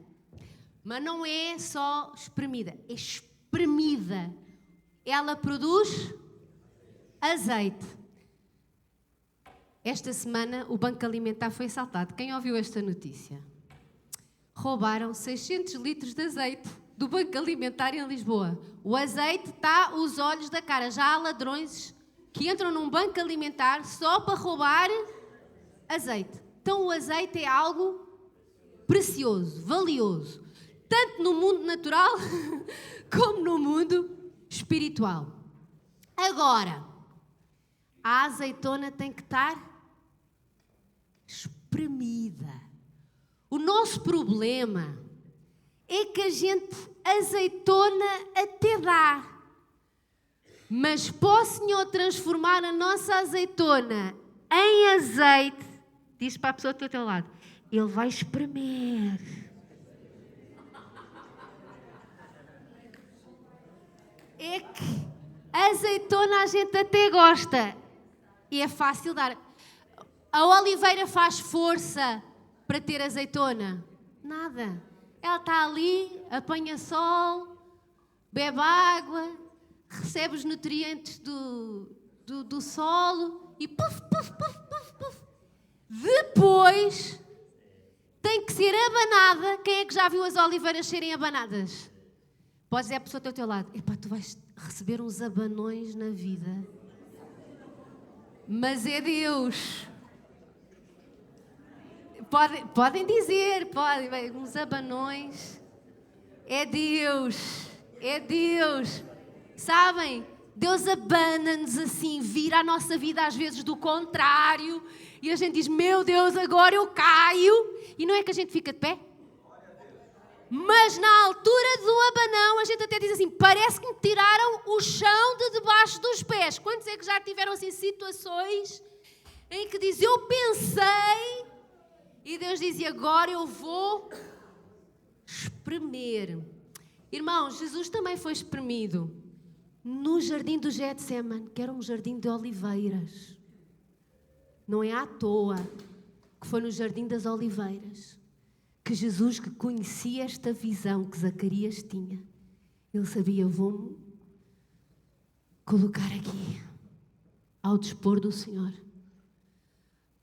mas não é só espremida, é espremida, ela produz azeite. Esta semana o Banco Alimentar foi assaltado. Quem ouviu esta notícia? Roubaram 600 litros de azeite do Banco Alimentar em Lisboa. O azeite está aos olhos da cara. Já há ladrões que entram num banco alimentar só para roubar azeite. Então o azeite é algo precioso, valioso, tanto no mundo natural como no mundo espiritual. Agora, a azeitona tem que estar espremida. O nosso problema é que a gente azeitona até dá, mas para o Senhor transformar a nossa azeitona em azeite, diz para a pessoa que está ao teu lado, Ele vai espremer. É que a azeitona a gente até gosta e é fácil dar. A oliveira faz força para ter azeitona? Nada. Ela está ali, apanha sol, bebe água, recebe os nutrientes do solo e puf, puf, puf, puf, puf. Depois tem que ser abanada. Quem é que já viu as oliveiras serem abanadas? Podes dizer à pessoa que está ao teu lado, epá, tu vais receber uns abanões na vida. Mas é Deus. Podem dizer, uns abanões. É Deus. É Deus. Sabem? Deus abana-nos assim, vira a nossa vida às vezes do contrário. E a gente diz, meu Deus, agora eu caio. E não é que a gente fica de pé? Mas na altura do abanão, a gente até diz assim, parece que me tiraram o chão de debaixo dos pés. Quantos é que já tiveram assim situações em que diz, eu pensei, e Deus diz, agora eu vou espremer. Irmãos, Jesus também foi espremido no jardim do Getsemane, que era um jardim de oliveiras. Não é à toa que foi no jardim das oliveiras que Jesus, que conhecia esta visão que Zacarias tinha, ele sabia, vou-me colocar aqui ao dispor do Senhor,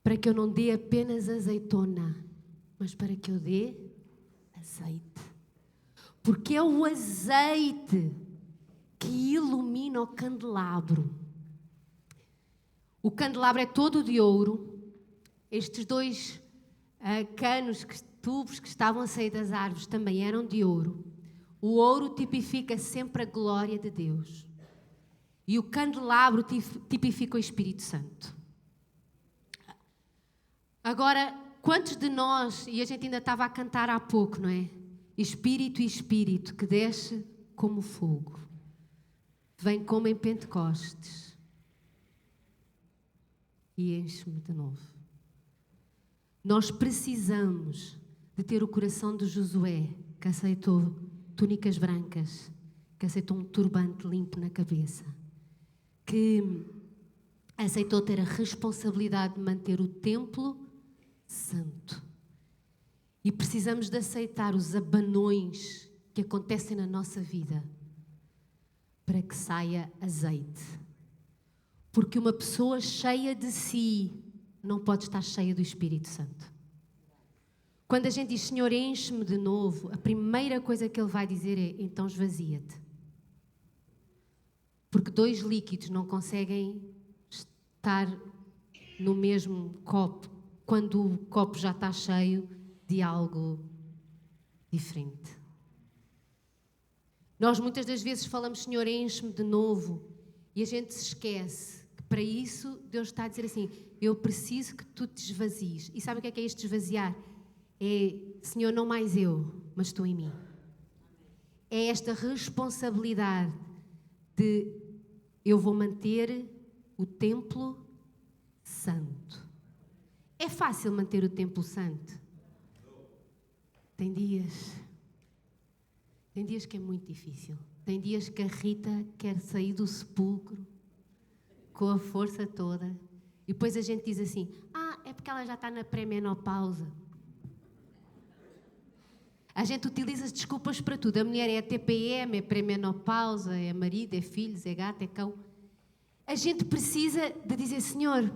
para que eu não dê apenas azeitona, mas para que eu dê azeite. Porque é o azeite que ilumina o candelabro. O candelabro é todo de ouro. Estes dois tubos que estavam a sair das árvores também eram de ouro. O ouro tipifica sempre a glória de Deus. E o candelabro tipifica o Espírito Santo. Agora, quantos de nós, e a gente ainda estava a cantar há pouco, não é? Espírito e Espírito que desce como fogo. Vem como em Pentecostes. E enche-me de novo. Nós precisamos de ter o coração de Josué, que aceitou túnicas brancas, que aceitou um turbante limpo na cabeça, que aceitou ter a responsabilidade de manter o templo santo. E precisamos de aceitar os abanões que acontecem na nossa vida para que saia azeite. Porque uma pessoa cheia de si não pode estar cheia do Espírito Santo. Quando a gente diz, Senhor, enche-me de novo, a primeira coisa que Ele vai dizer é, então esvazia-te. Porque dois líquidos não conseguem estar no mesmo copo quando o copo já está cheio de algo diferente. Nós muitas das vezes falamos, Senhor, enche-me de novo, e a gente se esquece que para isso Deus está a dizer assim, eu preciso que tu te esvazies. E sabe o que é este esvaziar? É, Senhor, não mais eu, mas tu em mim. É esta responsabilidade de eu vou manter o templo santo. É fácil manter o templo santo? Tem dias que é muito difícil. Tem dias que a Rita quer sair do sepulcro com a força toda. E depois a gente diz assim, é porque ela já está na pré-menopausa. A gente utiliza desculpas para tudo. A mulher é TPM, é pré-menopausa, é marido, é filhos, é gato, é cão. A gente precisa de dizer, Senhor,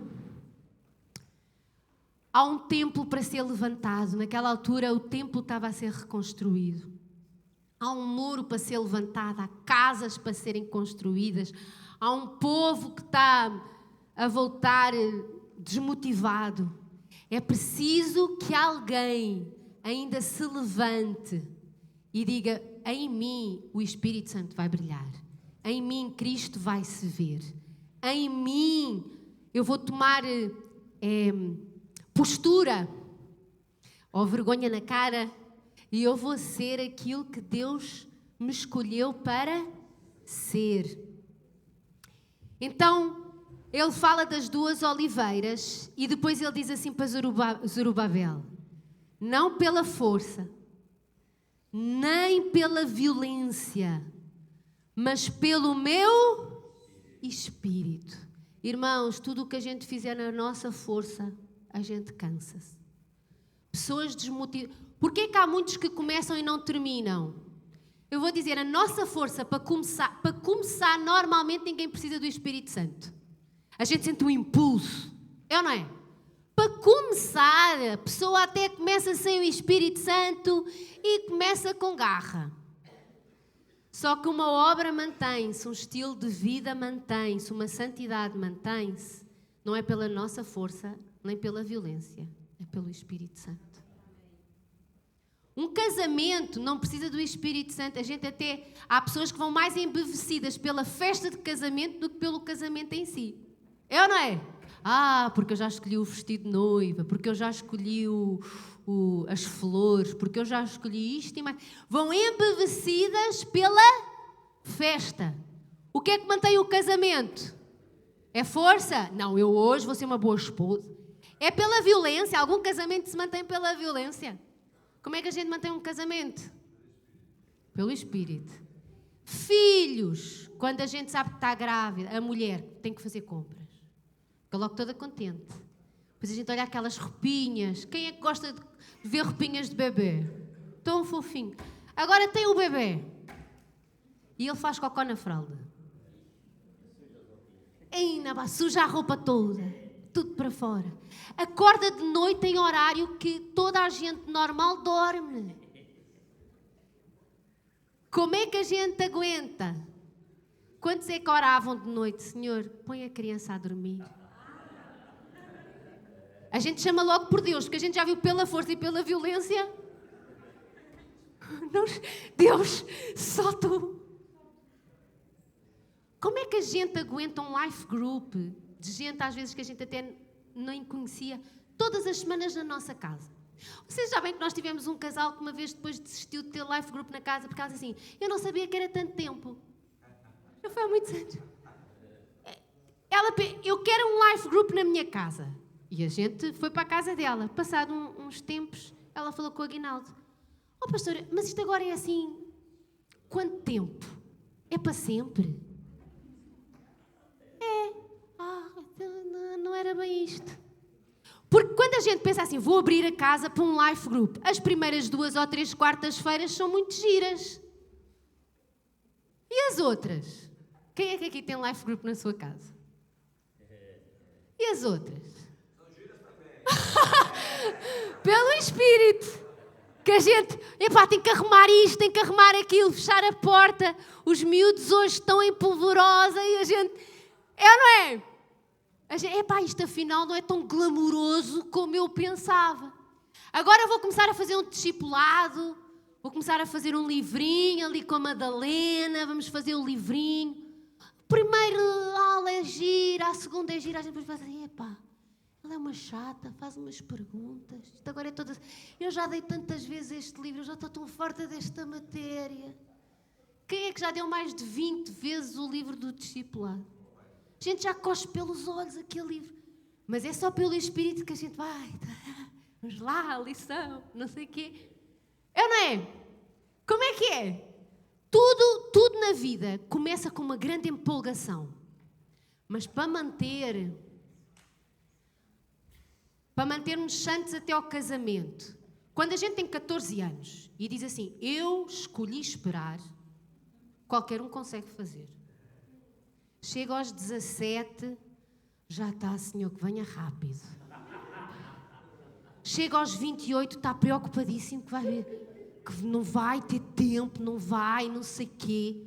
há um templo para ser levantado. Naquela altura o templo estava a ser reconstruído. Há um muro para ser levantado, há casas para serem construídas, há um povo que está a voltar desmotivado. É preciso que alguém ainda se levante e diga, em mim o Espírito Santo vai brilhar, em mim Cristo vai se ver, em mim eu vou tomar postura ou vergonha na cara e eu vou ser aquilo que Deus me escolheu para ser. Então, ele fala das duas oliveiras e depois ele diz assim para Zorobabel, não pela força, nem pela violência, mas pelo meu Espírito. Irmãos, tudo o que a gente fizer na nossa força, a gente cansa-se. Pessoas desmotivadas. Porquê é que há muitos que começam e não terminam? Eu vou dizer, a nossa força para começar, normalmente ninguém precisa do Espírito Santo. A gente sente um impulso, é ou não é? Para começar, a pessoa até começa sem o Espírito Santo e começa com garra. Só que uma obra mantém-se, um estilo de vida mantém-se, uma santidade mantém-se, não é pela nossa força, nem pela violência, é pelo Espírito Santo. Um casamento não precisa do Espírito Santo. Há pessoas que vão mais embevecidas pela festa de casamento do que pelo casamento em si. É ou não é? Porque eu já escolhi o vestido de noiva, porque eu já escolhi as flores, porque eu já escolhi isto e mais. Vão embevecidas pela festa. O que é que mantém o casamento? É força? Não, eu hoje vou ser uma boa esposa. É pela violência. Algum casamento se mantém pela violência. Como é que a gente mantém um casamento? Pelo Espírito. Filhos, quando a gente sabe que está grávida, a mulher tem que fazer compras. Fica logo toda contente. Depois a gente olha aquelas roupinhas. Quem é que gosta de ver roupinhas de bebê? Tão fofinho. Agora tem o bebê. E ele faz cocó na fralda. Ainda suja a roupa toda. Tudo para fora. Acorda de noite em horário que toda a gente normal dorme. Como é que a gente aguenta? Quantos é que oravam de noite? Senhor, põe a criança a dormir. A gente chama logo por Deus, porque a gente já viu pela força e pela violência. Deus, só tu. Como é que a gente aguenta um life group de gente às vezes que a gente até nem conhecia, todas as semanas na nossa casa? Vocês sabem que nós tivemos um casal que uma vez depois desistiu de ter life group na casa porque ela disse assim, eu não sabia que era tanto tempo. Já foi há muitos anos. Eu quero um life group na minha casa. E a gente foi para a casa dela. Passado uns tempos, ela falou com o Aguinaldo, pastora, mas isto agora é assim, quanto tempo? É para sempre? Não era bem isto. Porque quando a gente pensa assim, vou abrir a casa para um life group, as primeiras 2 ou 3 quartas-feiras são muito giras. E as outras? Quem é que aqui tem life group na sua casa? E as outras? São giras também. Pelo Espírito. Que a gente, tem que arrumar isto, tem que arrumar aquilo, fechar a porta. Os miúdos hoje estão em polvorosa e a gente... É ou não é? Isto afinal não é tão glamouroso como eu pensava. Agora vou começar a fazer um discipulado, Vou começar a fazer um livrinho ali com a Madalena, vamos fazer um livrinho. Primeiro aula é gira, a segunda é gira, a gente depois vai dizer, epá, ela é uma chata, faz umas perguntas. Isto agora é toda... Eu já dei tantas vezes este livro, eu já estou tão farta desta matéria. Quem é que já deu mais de 20 vezes o livro do discipulado? A gente já cospe pelos olhos aquele livro. Mas é só pelo Espírito que a gente vai. Vamos lá, a lição, não sei o quê. É ou não é? Como é que é? Tudo na vida começa com uma grande empolgação. Mas para mantermos santos até ao casamento, quando a gente tem 14 anos e diz assim, eu escolhi esperar, qualquer um consegue fazer. Chega aos 17, já está, Senhor, que venha rápido. Chega aos 28, está preocupadíssimo que vai ver, que não vai ter tempo, não sei quê.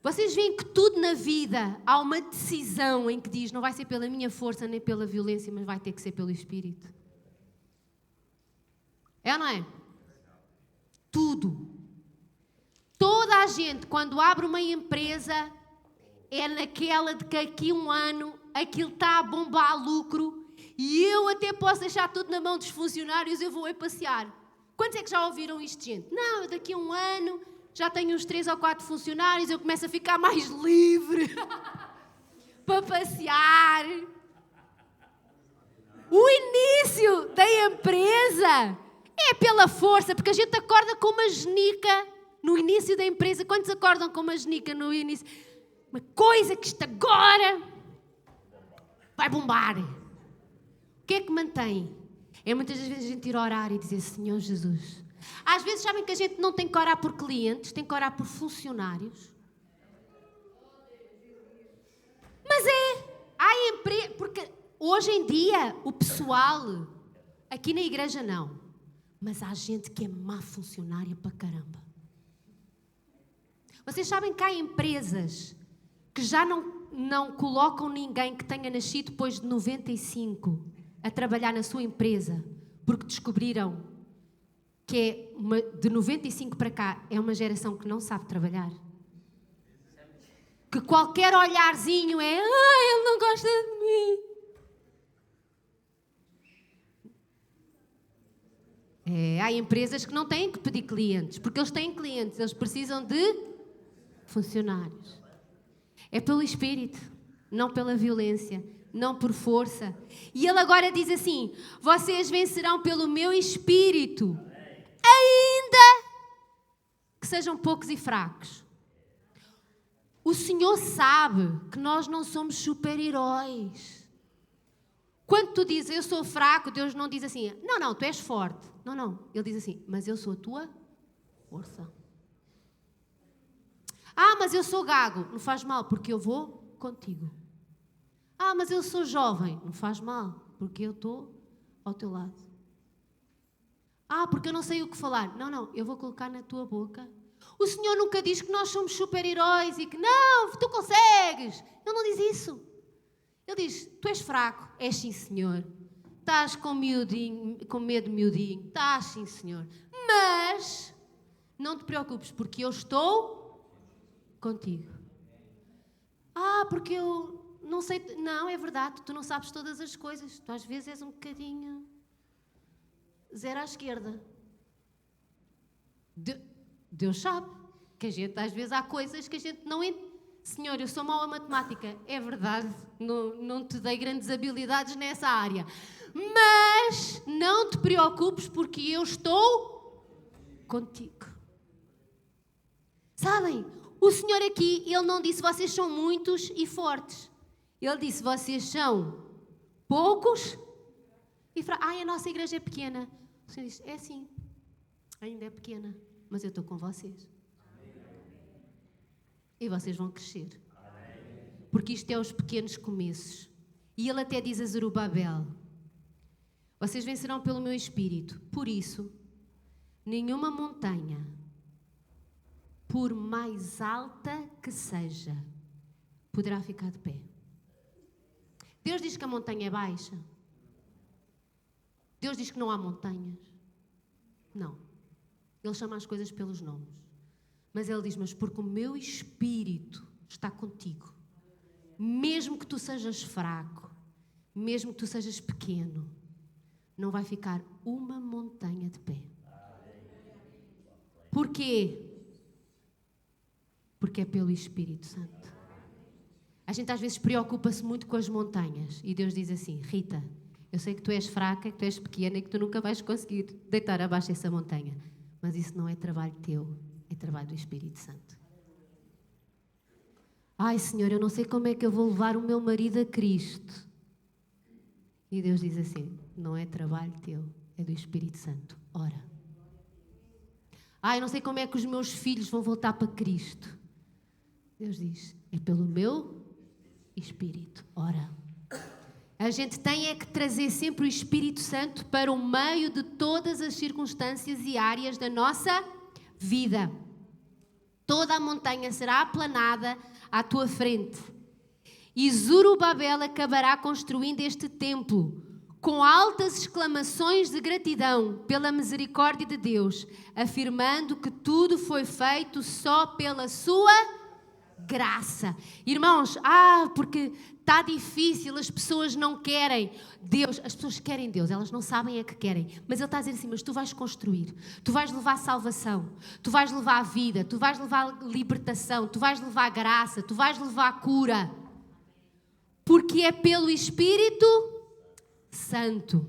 Vocês veem que tudo na vida há uma decisão em que diz, não vai ser pela minha força nem pela violência, mas vai ter que ser pelo Espírito. É ou não é? Tudo. Toda a gente, quando abre uma empresa, é naquela de que aqui um ano aquilo está a bombar lucro e eu até posso deixar tudo na mão dos funcionários, eu vou passear. Quantos é que já ouviram isto, gente? Não, daqui a um ano já tenho uns 3 ou 4 funcionários, eu começo a ficar mais livre para passear. O início da empresa é pela força, porque a gente acorda com uma genica no início da empresa. Quantos acordam com uma genica no início? Uma coisa que isto agora vai bombar. O que é que mantém? É muitas das vezes a gente ir orar e dizer, Senhor Jesus. Às vezes sabem que a gente não tem que orar por clientes, tem que orar por funcionários. Mas há empresa, porque hoje em dia o pessoal, aqui na igreja não, mas há gente que é má funcionária para caramba. Vocês sabem que há empresas que já não colocam ninguém que tenha nascido depois de 95 a trabalhar na sua empresa, porque descobriram que de 95 para cá é uma geração que não sabe trabalhar. Que qualquer olharzinho é, ele não gosta de mim. Há empresas que não têm que pedir clientes, porque eles têm clientes, eles precisam de funcionários. É pelo Espírito, não pela violência, não por força. E ele agora diz assim, vocês vencerão pelo meu Espírito, ainda que sejam poucos e fracos. O Senhor sabe que nós não somos super-heróis. Quando tu dizes, eu sou fraco, Deus não diz assim, não, tu és forte. Não, Ele diz assim, mas eu sou a tua força. Mas eu sou gago. Não faz mal, porque eu vou contigo. Mas eu sou jovem. Não faz mal, porque eu estou ao teu lado. Porque eu não sei o que falar. Não, eu vou colocar na tua boca. O Senhor nunca diz que nós somos super-heróis e que não, tu consegues. Ele não diz isso. Ele diz, tu és fraco. És sim, Senhor. Estás com medo miudinho. Estás sim, Senhor. Mas não te preocupes, porque eu estou contigo. Porque eu não sei... Não, é verdade, tu não sabes todas as coisas. Tu às vezes és um bocadinho... zero à esquerda. Deus sabe que a gente, às vezes, há coisas que a gente não entende. Senhor, eu sou mau a matemática. É verdade, não te dei grandes habilidades nessa área. Mas não te preocupes, porque eu estou contigo. Sabem, o Senhor aqui, Ele não disse vocês são muitos e fortes. Ele disse vocês são poucos e fracos. A nossa igreja é pequena. O Senhor disse, é sim, ainda é pequena, mas eu estou com vocês. E vocês vão crescer. Porque isto é os pequenos começos. E Ele até diz a Zorobabel, vocês vencerão pelo meu Espírito. Por isso, nenhuma montanha, por mais alta que seja, poderá ficar de pé. Deus diz que a montanha é baixa. Deus diz que não há montanhas. Não. Ele chama as coisas pelos nomes. Mas Ele diz, mas porque o meu Espírito está contigo, mesmo que tu sejas fraco, mesmo que tu sejas pequeno, não vai ficar uma montanha de pé. Porquê? Porque é pelo Espírito Santo. A gente às vezes preocupa-se muito com as montanhas e Deus diz assim, Rita, eu sei que tu és fraca, que tu és pequena e que tu nunca vais conseguir deitar abaixo essa montanha, mas isso não é trabalho teu, é trabalho do Espírito Santo. Ai, Senhor, eu não sei como é que eu vou levar o meu marido a Cristo. E Deus diz assim, não é trabalho teu, é do Espírito Santo. Ora. Ai, eu não sei como é que os meus filhos vão voltar para Cristo. Deus diz, é pelo meu Espírito. Ora. A gente tem é que trazer sempre o Espírito Santo para o meio de todas as circunstâncias e áreas da nossa vida. Toda a montanha será aplanada à tua frente. E Zorobabel acabará construindo este templo com altas exclamações de gratidão pela misericórdia de Deus, afirmando que tudo foi feito só pela sua graça. Irmãos, porque está difícil, as pessoas não querem Deus, as pessoas querem Deus, elas não sabem a que querem, mas Ele está a dizer assim, mas tu vais construir, tu vais levar salvação, tu vais levar vida, tu vais levar libertação, tu vais levar graça, tu vais levar cura, porque é pelo Espírito Santo.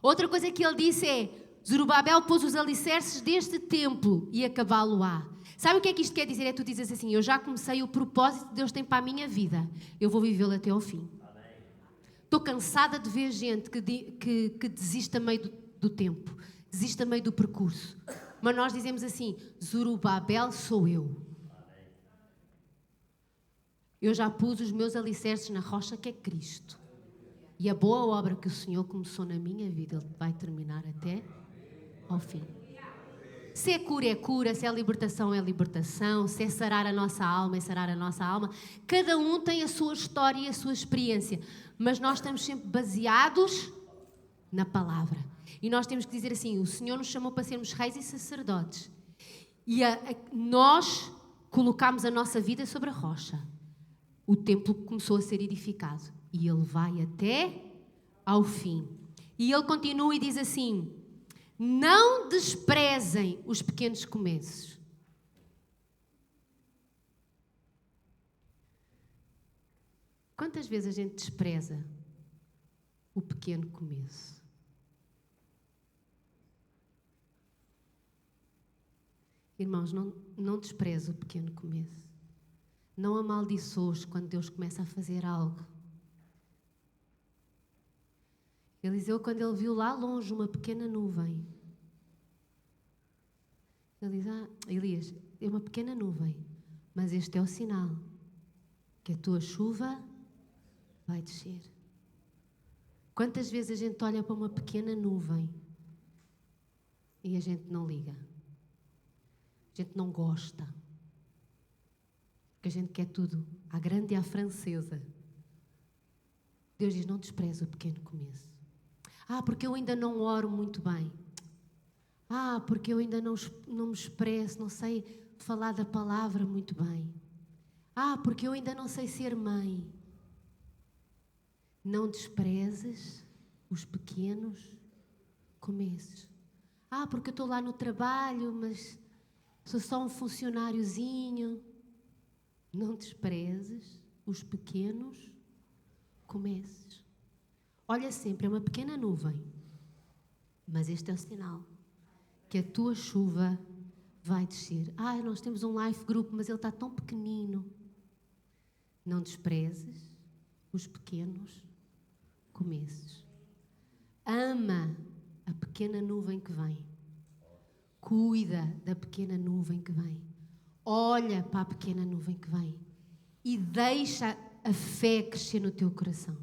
Outra coisa que ele disse é, Zorobabel pôs os alicerces deste templo e acabá-lo-á. Sabe o que é que isto quer dizer? É tu dizes assim, eu já comecei o propósito que Deus tem para a minha vida, eu vou vivê-lo até ao fim. Estou cansada de ver gente que desiste a meio do tempo, desiste a meio do percurso. Mas nós dizemos assim, Zorobabel sou eu. Eu já pus os meus alicerces na rocha que é Cristo. E a boa obra que o Senhor começou na minha vida, Ele vai terminar até ao fim. Se é cura, se é libertação, se é sarar a nossa alma, é sarar a nossa alma. Cada um tem a sua história e a sua experiência, mas nós estamos sempre baseados na palavra. E nós temos que dizer assim, o Senhor nos chamou para sermos reis e sacerdotes. E nós colocámos a nossa vida sobre a rocha. O templo começou a ser edificado e ele vai até ao fim. E ele continua e diz assim, não desprezem os pequenos começos. Quantas vezes a gente despreza o pequeno começo? Irmãos, não despreze o pequeno começo. Não amaldiçoes quando Deus começa a fazer algo. Eliseu, quando ele viu lá longe uma pequena nuvem, ele diz, Elias, é uma pequena nuvem, mas este é o sinal que a tua chuva vai descer. Quantas vezes a gente olha para uma pequena nuvem e a gente não liga? A gente não gosta. Porque a gente quer tudo à grande e à francesa. Deus diz, não despreze o pequeno começo. Porque eu ainda não oro muito bem. Porque eu ainda não me expresso, não sei falar da palavra muito bem. Porque eu ainda não sei ser mãe. Não desprezes os pequenos começos. Porque eu estou lá no trabalho, mas sou só um funcionáriozinho. Não desprezes os pequenos começos. Olha sempre, é uma pequena nuvem, mas este é o sinal que a tua chuva vai descer. Nós temos um life group, mas ele está tão pequenino. Não desprezes os pequenos começos. Ama a pequena nuvem que vem. Cuida da pequena nuvem que vem. Olha para a pequena nuvem que vem e deixa a fé crescer no teu coração.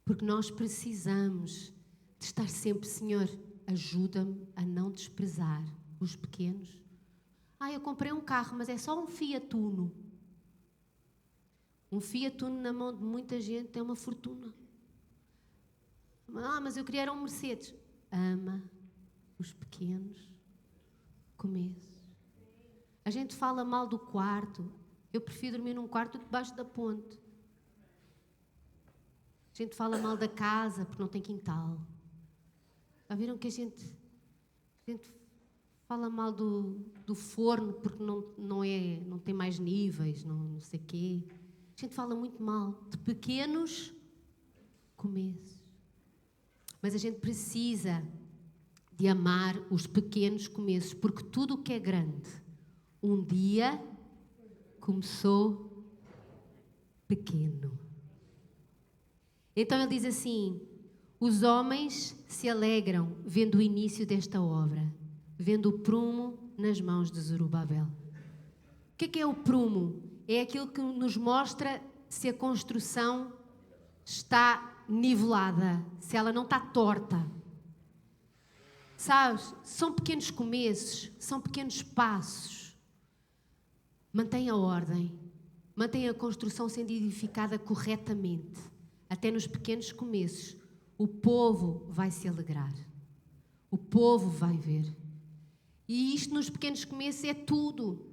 Porque nós precisamos de estar sempre, Senhor, ajuda-me a não desprezar os pequenos. Eu comprei um carro, mas é só um Fiat Uno. Um Fiat Uno na mão de muita gente é uma fortuna. Mas eu queria um Mercedes. Ama os pequenos começos. A gente fala mal do quarto. Eu prefiro dormir num quarto debaixo da ponte. A gente fala mal da casa porque não tem quintal. Já viram que a gente fala mal do forno porque não tem mais níveis, não sei quê. A gente fala muito mal de pequenos começos. Mas a gente precisa de amar os pequenos começos, porque tudo o que é grande, um dia começou pequeno. Então ele diz assim: os homens se alegram vendo o início desta obra, vendo o prumo nas mãos de Zorobabel. O que é o prumo? É aquilo que nos mostra se a construção está nivelada, se ela não está torta. Sabes? São pequenos começos, são pequenos passos. Mantém a ordem, mantém a construção sendo edificada corretamente. Até nos pequenos começos, o povo vai se alegrar. O povo vai ver. E isto nos pequenos começos é tudo.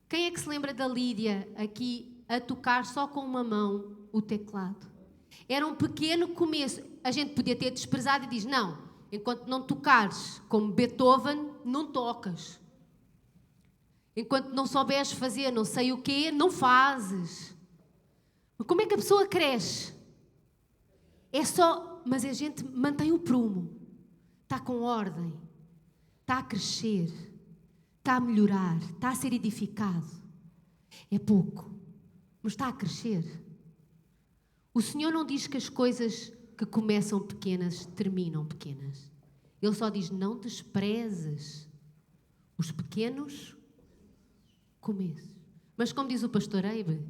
Quem é que se lembra da Lídia aqui a tocar só com uma mão o teclado? Era um pequeno começo. A gente podia ter desprezado e diz: não, enquanto não tocares como Beethoven, não tocas. Enquanto não souberes fazer não sei o quê, não fazes. Mas como é que a pessoa cresce? É só... Mas a gente mantém o prumo. Está com ordem. Está a crescer. Está a melhorar. Está a ser edificado. É pouco, mas está a crescer. O Senhor não diz que as coisas que começam pequenas terminam pequenas. Ele só diz: não desprezes os pequenos começos. Mas como diz o pastor Eibe,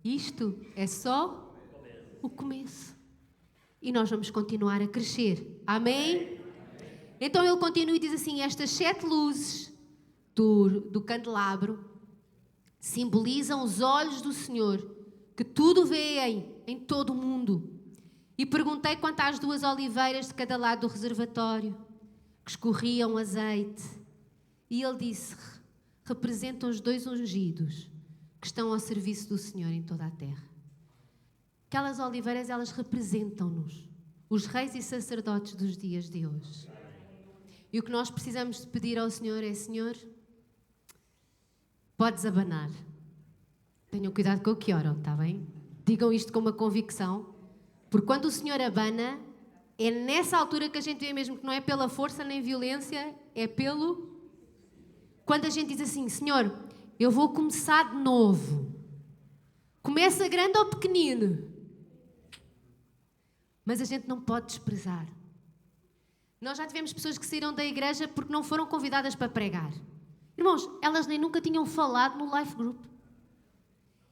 isto é só o começo. E nós vamos continuar a crescer. Amém? Então ele continua e diz assim: estas 7 luzes do candelabro simbolizam os olhos do Senhor, que tudo veem em todo o mundo. E perguntei quanto às 2 oliveiras de cada lado do reservatório, que escorriam azeite. E ele disse: representam os 2 ungidos que estão ao serviço do Senhor em toda a terra. Aquelas oliveiras, elas representam-nos, os reis e sacerdotes dos dias de hoje. E o que nós precisamos de pedir ao Senhor é: Senhor, podes abanar. Tenham cuidado com o que oram, está bem? Digam isto com uma convicção, porque quando o Senhor abana, é nessa altura que a gente vê mesmo que não é pela força nem violência, é pelo... Quando a gente diz assim: Senhor, eu vou começar de novo. Começa grande ou pequenino? Mas a gente não pode desprezar. Nós já tivemos pessoas que saíram da igreja porque não foram convidadas para pregar. Irmãos, elas nem nunca tinham falado no Life Group.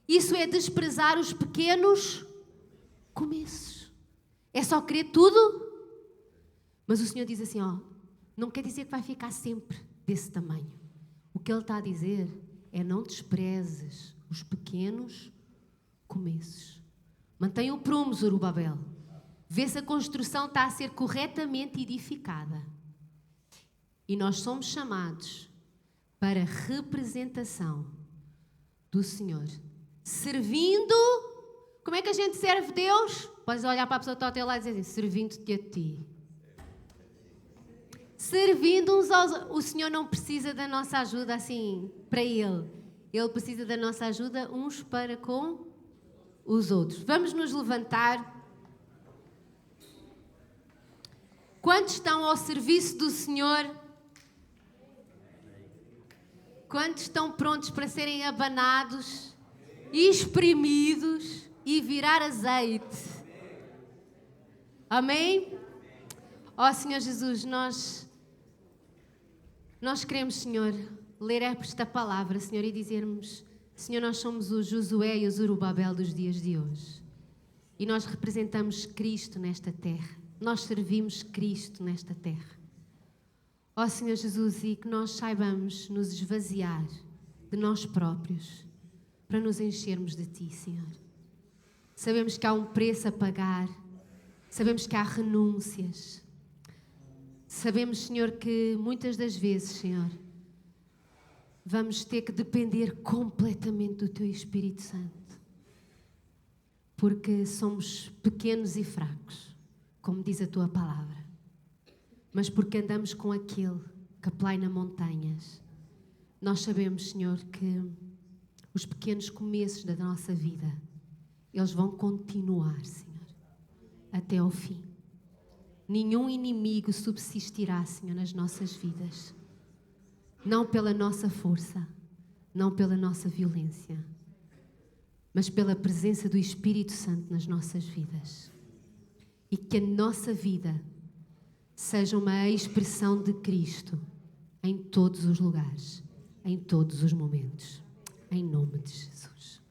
Isso é desprezar os pequenos começos. É só querer tudo. Mas o Senhor diz assim, não quer dizer que vai ficar sempre desse tamanho. O que Ele está a dizer é: não desprezes os pequenos começos. Mantenha o prumo, Zorobabel. Vê se a construção está a ser corretamente edificada. E nós somos chamados para representação do Senhor. Servindo... Como é que a gente serve Deus? Podes olhar para a pessoa que está ao teu lado e dizer assim: servindo-te a ti. Servindo uns aos... O Senhor não precisa da nossa ajuda assim para Ele. Ele precisa da nossa ajuda uns para com os outros. Vamos nos levantar. Quantos estão ao serviço do Senhor? Quantos estão prontos para serem abanados, espremidos e virar azeite? Amém? Ó Senhor Jesus, nós queremos, Senhor, ler esta palavra, Senhor, e dizermos: Senhor, nós somos o Josué e o Zorobabel dos dias de hoje. E nós representamos Cristo nesta terra. Nós servimos Cristo nesta terra. Ó Senhor Jesus, e que nós saibamos nos esvaziar de nós próprios para nos enchermos de Ti, Senhor. Sabemos que há um preço a pagar. Sabemos que há renúncias. Sabemos, Senhor, que muitas das vezes, Senhor, vamos ter que depender completamente do Teu Espírito Santo. Porque somos pequenos e fracos, como diz a Tua palavra. Mas porque andamos com aquele que aplaina montanhas, nós sabemos, Senhor, que os pequenos começos da nossa vida, eles vão continuar, Senhor, até ao fim. Nenhum inimigo subsistirá, Senhor, nas nossas vidas. Não pela nossa força, não pela nossa violência, mas pela presença do Espírito Santo nas nossas vidas. E que a nossa vida seja uma expressão de Cristo em todos os lugares, em todos os momentos. Em nome de Jesus.